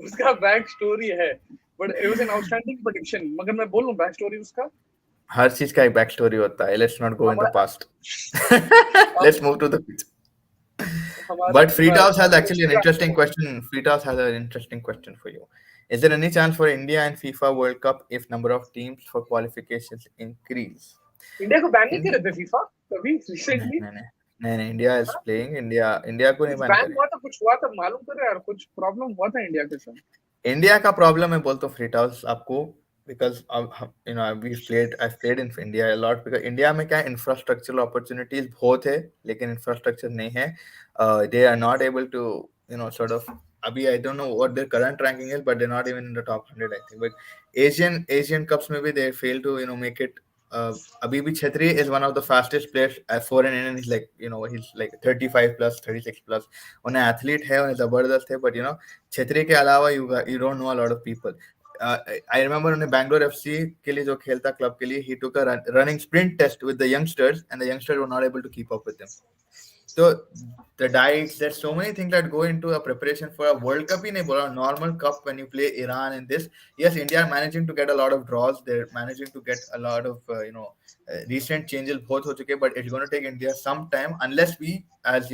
उसका बैक स्टोरी है, but it was an outstanding prediction. मगर मैं बोलूँ बैक स्टोरी उसका हर चीज का एक बैक स्टोरी होता है. Let's not go in the हमारा पास्ट. हम let's move to the future. हमारा But Fritas has actually an हिस्ट्री आपको interesting question. Fritas has an interesting question for you. Is there any chance for India and FIFA World Cup if number of teams for qualifications increase? India को ban नहीं कर India, रहे थे FIFA कभी नहीं recently नहीं नहीं नहीं नहीं, India is playing. India को नहीं कुछ बैन बैन करें. हुआ था कुछ हुआ था मालूम करो यार कुछ प्रॉब्लम हुआ था इंडिया के साथ इंडिया का प्रॉब्लम है बोलता हूँ फ्रीटाउस आपको. Because I've played in India a lot. Because India में क्या इंफ्रास्ट्रक्चरल अपॉर्चुनिटीज बहुत है लेकिन इंफ्रास्ट्रक्चर नहीं है. They are not able to sort of अभी I don't know what their current ranking is, but they're not even in the top 100 I think. But Asian Cups में भी they fail to make it. अभी भी Chhetri is one of the fastest players for an Indian. He's like 35 plus 36 plus. उन्हें athlete है उन्हें जबरदस्त है. But Chhetri के अलावा you don't know a lot of people. I remember उन्हें Bangalore FC के लिए जो खेलता क्लब के लिए he took a running sprint test with the youngsters and the youngsters were not able to keep up with him. So the diets, there's so many things that go into a preparation for a World Cup. ही नहीं बोला normal cup when you play Iran and this. Yes, India are managing to get a lot of draws. They're managing to get a lot of recent changes बहुत हो चुके. But it's going to take India some time unless we, as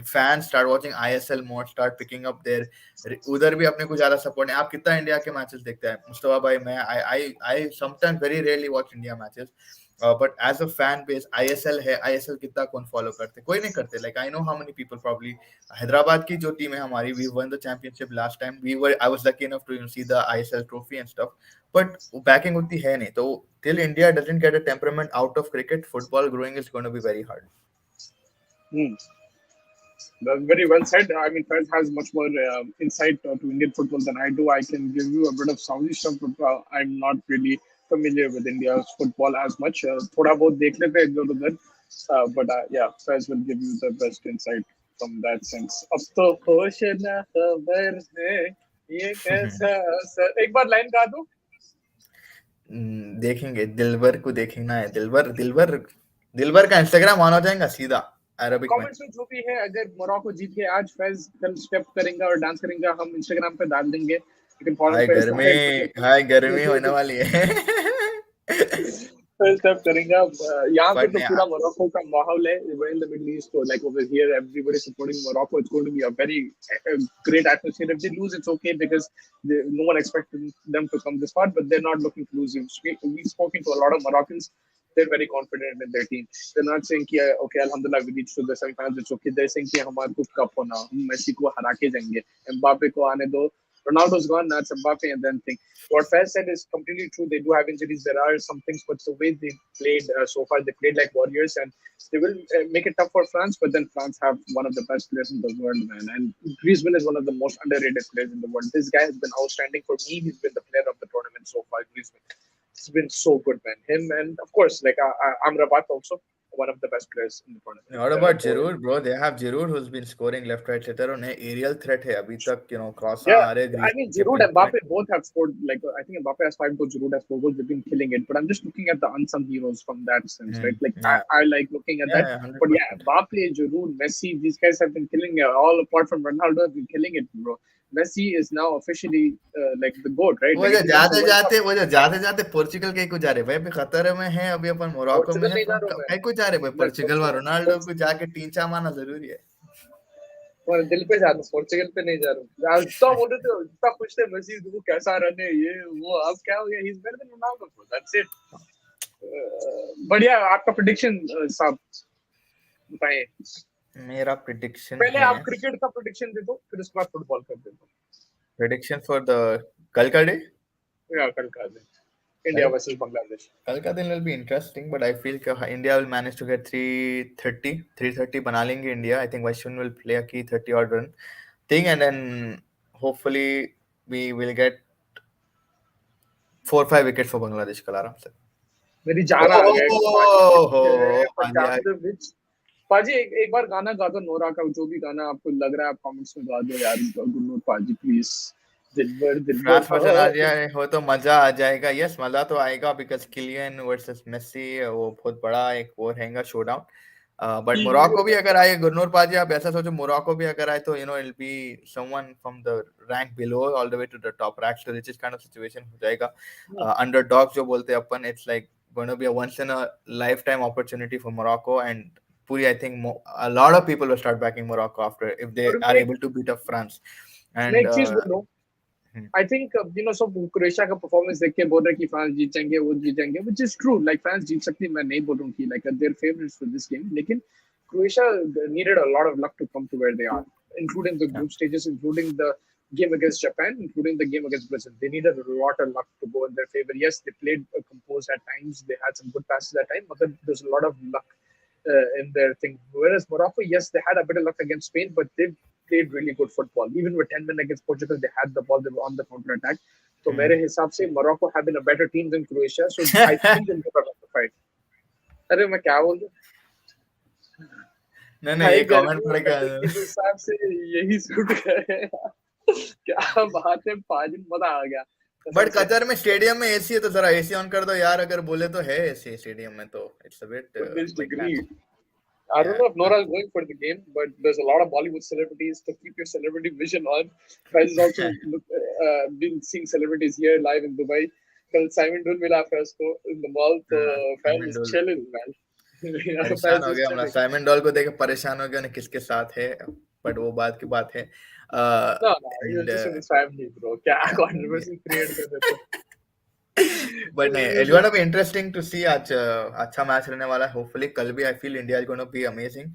fans start watching ISL more, start picking up their उधर भी अपने को ज्यादा support नहीं. आप कितना इंडिया के मैचेस देखते हैं मुस्तफा भाई? मैं I sometimes very rarely watch India matches. But as a fan base ISL है. ISL कितना कौन फॉलो करते? कोई नहीं करते. Like I know how many people probably. Hyderabad की जो टीम है हमारी, we won the championship last time. I was lucky enough to see the ISL trophy and stuff. But backing उतनी है नहीं. तो till India doesn't get a temperament out of cricket, football growing is going to be very hard. That's very well said. I mean, Fez has much more insight to Indian football than I do. I can give you a bit of Saudi stuff, but I'm not really familiar with India's football as much. थोड़ा बहुत देख लेते हैं इधर उधर. But yeah, Fez will give you the best insight from that sense. अब तो होश ना खबर है ये कैसा असर. एक बार लाइन गा दो. देखेंगे. दिलबर को देखना है. दिलबर का इंस्टाग्राम ऑन हो जाएगा सीधा अरबिक में. कमेंट्स में जो भी है, अगर मोरक्को जीत के आज फैज कल स्टेप करेंगे और डांस करेंगे, हम इंस्टाग्राम पे डाल देंगे. यू कैन फॉलो पे. हाय गर्मी होने वाली है. स्टेप करेंगे. यहाँ पे बट तो पूरा मोरक्को का माहौल है. इन द मिडल ईस्ट, तो like over here everybody supporting Morocco. It's going to be a very great atmosphere. If they lose, it's okay because no one expected them to come this far, but they're not looking to lose. We've spoken to a lot of Moroccans. They're very confident in their team. They're not saying कि okay, alhamdulillah, we reached to the semifinals. It's okay. They're saying कि हमारे को cup होना, हम Messi को हरा के जाएंगे. एम्बापे को आने दो. Ronaldo's gone, now it's Mbappe, and then think. What Fez said is completely true. They do have injuries. There are some things, but the way they played so far, they played like warriors, and they will make it tough for France. But then France have one of the best players in the world, man. And Griezmann is one of the most underrated players in the world. This guy has been outstanding for me. He's been the player of the tournament so far, Griezmann. It's been so good, man. Him and of course, like Amrabat also one of the best players in the tournament. What about Giroud, bro? They have Giroud who's been scoring left, right, center. उन्हें aerial threat है अभी तक. Cross Yeah, आ रहे I mean, Griezmann के Giroud and pinpoint. Mbappe both have scored. Like, I think Mbappe has 5 goals, Giroud has 4 goals. They've been killing it. But I'm just looking at the unsung heroes from that sense, right? Like, Yeah, I like looking at that. yeah, But yeah, 100%. Mbappe, Giroud, Messi, these guys have been killing it. All apart from Ronaldo, have been killing it, bro. Messi is now officially like the GOAT, right? वो Like, जो if he wins the World Cup, जाते जाते Portugal के को जा रहे भाई. अभी कतर में है, अभी अपन मोरक्को में Portugal है. नहीं तो जा हम रहा हूँ मैं. कहीं को जा रहे भाई? पोर्चुगल में रोनाल्डो को जाके टीचा मारना जरूरी है. और दिल पे जा रहा हूँ, पोर्चुगल पे नहीं जा रहा हूँ. तो बोल रहे थे, इतना खुश थे मेसी, वो कैसा रन है ये वो. अब क्या हो गया? He is better than Ronaldo. That's it. बढ़िया. आपका प्रेडिक्शन साहब बताइए. मेरा प्रिडिक्शन पहले है. आप क्रिकेट का प्रेडिक्शन दे दो, फिर उसके बाद फुटबॉल कर दे दो. प्रिडिक्शन फॉर द कल का डे. या कल का दिन, इंडिया वर्सेस बांग्लादेश. कल का दिन will be interesting, but I feel कि India will manage to get 330 बना लेंगे India. I think Washington will play a key 30 odd run thing, and then hopefully we will get 4-5 wickets for Bangladesh कल आराम से. मेरी जान आ गया ओह पंजाब के बीच. पाजी एक बार गाना गा दो, नोरा का जो भी गाना आपको लग रहा है, आप कमेंट्स में गा दो यार. गुन्नूर पाजी प्लीज. दिलबर हो तो मजा आ जाएगा. यस, मजा तो आएगा because किलियन वर्सेस मेसी वो बहुत बड़ा एक वो रहेगा शोडाउन. बट मोरक्को भी अगर आए, गुरनूर पाजी, आप ऐसा सोचो, मोरक्को भी अगर आए तो it be someone from the rank below all the way to the top rank, तो रिचेस्ट काइंड ऑफ सिचुएशन हो जाएगा. अंडरडॉग जो बोलते हैं अपन, it's like going to be a once in a lifetime opportunity for Morocco. And पूरी, I think a lot of people will start backing Morocco after, if they और are able to beat up France. मैं And एक चीज बोलूं, I think सब Croatia का performance देख के बोल रहे कि फ्रांस जीत जाएंगे, वो जीत जाएंगे, which is true. Like France जीत सकती है, मैं नहीं बोल रहा हूँ कि like they're favourites for this game, लेकिन Croatia needed a lot of luck to come to where they are, including the yeah. group stages, including the game against Japan, including the game against Brazil. They needed a lot of luck to go in their favor. Yes, they played composed at times, they had some good passes at times, but there's a lot of luck in their thing. Whereas Morocco, yes, they had a bit of luck against Spain, but they played really good football. Even with 10 men against Portugal, they had the ball, they were on the counter attack. So, मेरे हिसाब से Morocco have been a better team than Croatia, so I think they'll give up the fight. अरे मैं क्या बोल दूं? नहीं नहीं, भाई ये कमेंट गर्मी पढ़ के. के हिसाब से यही सूट करे. क्या बात है, 5 दिन मजा आ गया कसम बट से. कतर में स्टेडियम में एसी है, तो जरा एसी ऑन कर दो यार. अगर बोले तो है एसी स्टेडियम में, तो it's a bit To this like degree, that. I don't या. know if Nora is going for the game, but there's a lot of Bollywood celebrities to keep your celebrity vision on. Faiz is also been seeing celebrities here live in Dubai. कल Simon डोल मिला Faiz को in the mall, तो Faiz is Simon chilling, man. परेशान Faiz हो is गया, मतलब chilling. Simon doll को देख के परेशान हो गया, उन्हें किसके साथ है. बट वो बात की बात है. No, no, he was and just with his family, bro. क्या controversy create कर देते. बट नहीं, it's gonna be interesting to see. आज अच्छा मैच रहने वाला है. होपफुली कल भी I feel India is gonna be amazing.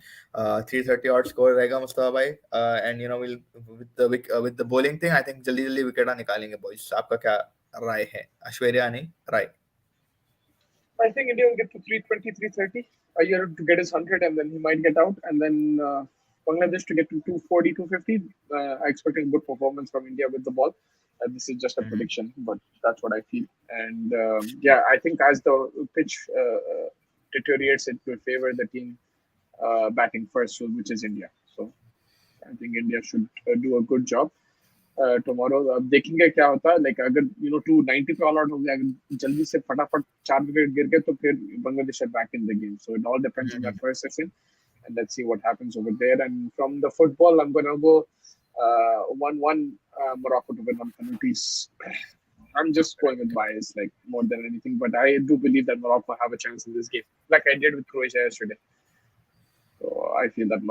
330 odd score रहेगा मुस्तफा भाई. And will with the bowling thing, I think जल्दी जल्दी विकेट निकालेंगे बॉयज. आपका क्या राय है? ऐश्वर्या नहीं, राय. I think India will get to 320, 330. Iyer to get his 100, and then he might get out. And then Bangladesh to get to 240, 250. I expect a good performance from India with the ball. This is just a prediction, but that's what I feel. And yeah, I think as the pitch deteriorates, it will favor the team batting first, which is India. So I think India should do a good job. Tomorrow अब देखेंगे क्या होता है. Like अगर 290 पे all out हो गया, अगर जल्दी से फटाफट 4 विकेट गिर गए, तो फिर Bangladesh are back in the game. So it all depends on that first session, and let's see what happens over there. And from the football, I am gonna go 1-1 Morocco to win on penalties. I'm just going with bias, like more than anything, but I do believe that Morocco have a chance in this game, like I did with Croatia yesterday. So I feel that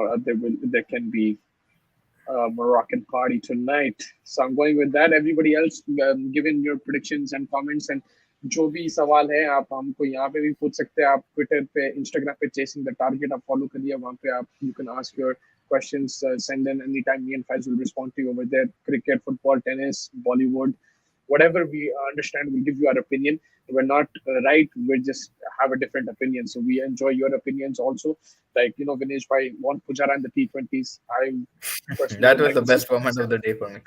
there can be Moroccan party tonight. So I'm going with that. Everybody else, give in your predictions and comments, and जो भी सवाल है आप हमको यहाँ पे भी पूछ सकते हैं. आप ट्विटर पे, इंस्टाग्राम पे चेसिंग द टारगेट आप फॉलो करिए. वहाँ पे आप you can ask your questions, send in anytime. Me and Faiz will respond to you over there. Cricket, football, tennis, Bollywood, whatever we understand, we'll give you our opinion. We're not right. We just have a different opinion. So we enjoy your opinions also. Like, Ganesh Bhai want Pujara in the T20s. I personally That would was like the to see best moment of the day for me.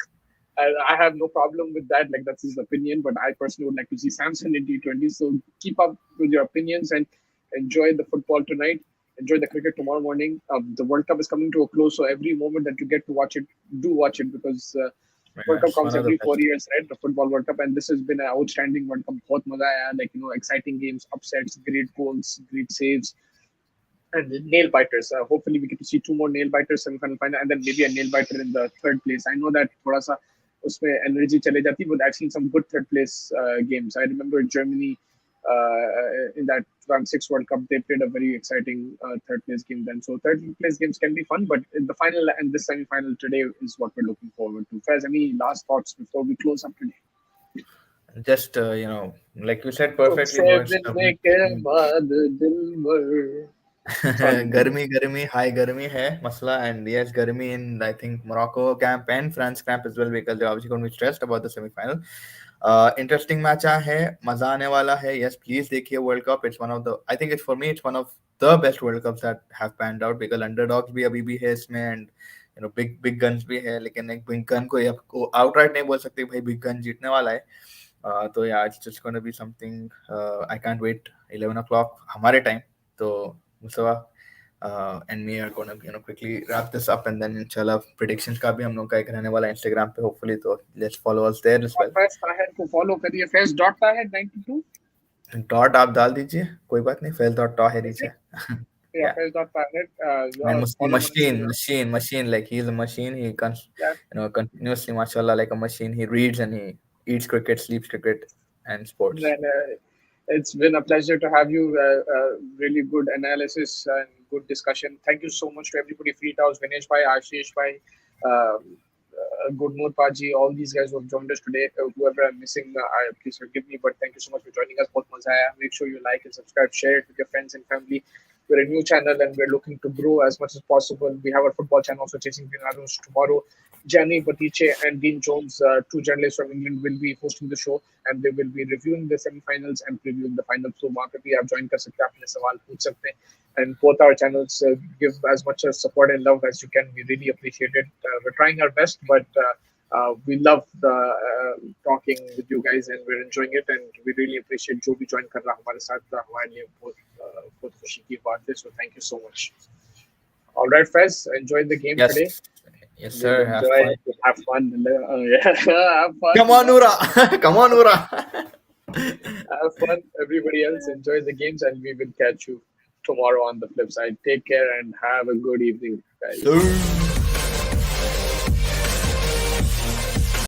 I have no problem with that. Like, that's his opinion, but I personally would like to see Samson in T20. So keep up with your opinions and enjoy the football tonight. Enjoy the cricket tomorrow morning. The World Cup is coming to a close, so every moment that you get to watch it, do watch it, because World Yeah, Cup it's comes one of the every best. 4 years, right? The football World Cup, and this has been an outstanding World Cup. बहुत मजा आया. Like, exciting games, upsets, great goals, great saves, and nail biters. Hopefully, we get to see 2 more nail biters semi-final, final, and then maybe a nail biter in the third place. I know that थोड़ा सा उसमें energy चले जाती, but I've seen some good third place games. I remember Germany in that 2006 World Cup, they played a very exciting third place game then. So third place games can be fun, but in the final and the semi-final today is what we're looking forward to. Faiz, any last thoughts before we close up today? Just like you said perfectly, तुझसे words. मिलने के बाद दिल भर. Sorry. गर्मी गर्मी high गर्मी है मसला. एंड यस, गर्मी in I think Morocco camp and France camp as well, because they obviously going to be stressed about the semi-final. Interesting match है, मजा आने वाला है. यस, प्लीज देखिए world cup. It's one of the, I think it's for me, it's one of the best world cups that have panned out, because underdogs भी अभी भी है इसमें, एंड बिग बिग गन्स भी है. लेकिन एक बिग गन को आउटराइट नहीं बोल सकते भाई बिग गन जीतने वाला है. तो yeah, it's just gonna be something. I can't wait. 11 o'clock हमारे टाइम. तो Mustafa and me are going to quickly wrap this up, and then inshallah predictions का भी हम लोग का एक रहने वाला Instagram पे hopefully, तो let's follow us there as और well. फैज ताहिर को फॉलो करिए. फैज डॉट ताहिर 92. डॉट आप डाल दीजिए, कोई बात नहीं. Faiz dot Tahir Is he it? है. Yeah, Yeah. Faiz.planet. And Follow him on Instagram. machine, like he's a machine. He Yeah. continuously, mashallah, like a machine. He reads and he eats cricket, sleeps cricket, and sports. Then it's been a pleasure to have you. Really good analysis and good discussion. Thank you so much to everybody. Freetaus, Vinesh Bhai, Ashish Bhai, Gurnoor Paji, all these guys who have joined us today. Whoever I'm missing, please forgive me. But thank you so much for joining us. Bahut maza aaya. Make sure you like and subscribe, share it with your friends and family. We're a new channel and we're looking to grow as much as possible. We have our football channel also, Chasing Green Arrows. Tomorrow, Gianni Batice and Dean Jones, two journalists from England, will be hosting the show and they will be reviewing the semi-finals and previewing the final. So वहाँ पे भी आप join कर सकते हैं, अपने सवाल पूछ सकते हैं. And both our channels give as much as support and love as you can. We really appreciate it. We're trying our best, but we love talking with you guys and we're enjoying it. And we really appreciate जो भी join कर रहा हमारे साथ हमारे लिए बहुत खुशी की बात है. So thank you so much. All right, Fez, enjoy the game today. Yes, yes, We'll sir. Have enjoy, fun. we'll have fun. Yeah, have fun. Come on, Noora. Come on, Noora. Have fun. Everybody else enjoy the games, and we will catch you tomorrow on the flip side. Take care and have a good evening, guys. Sir.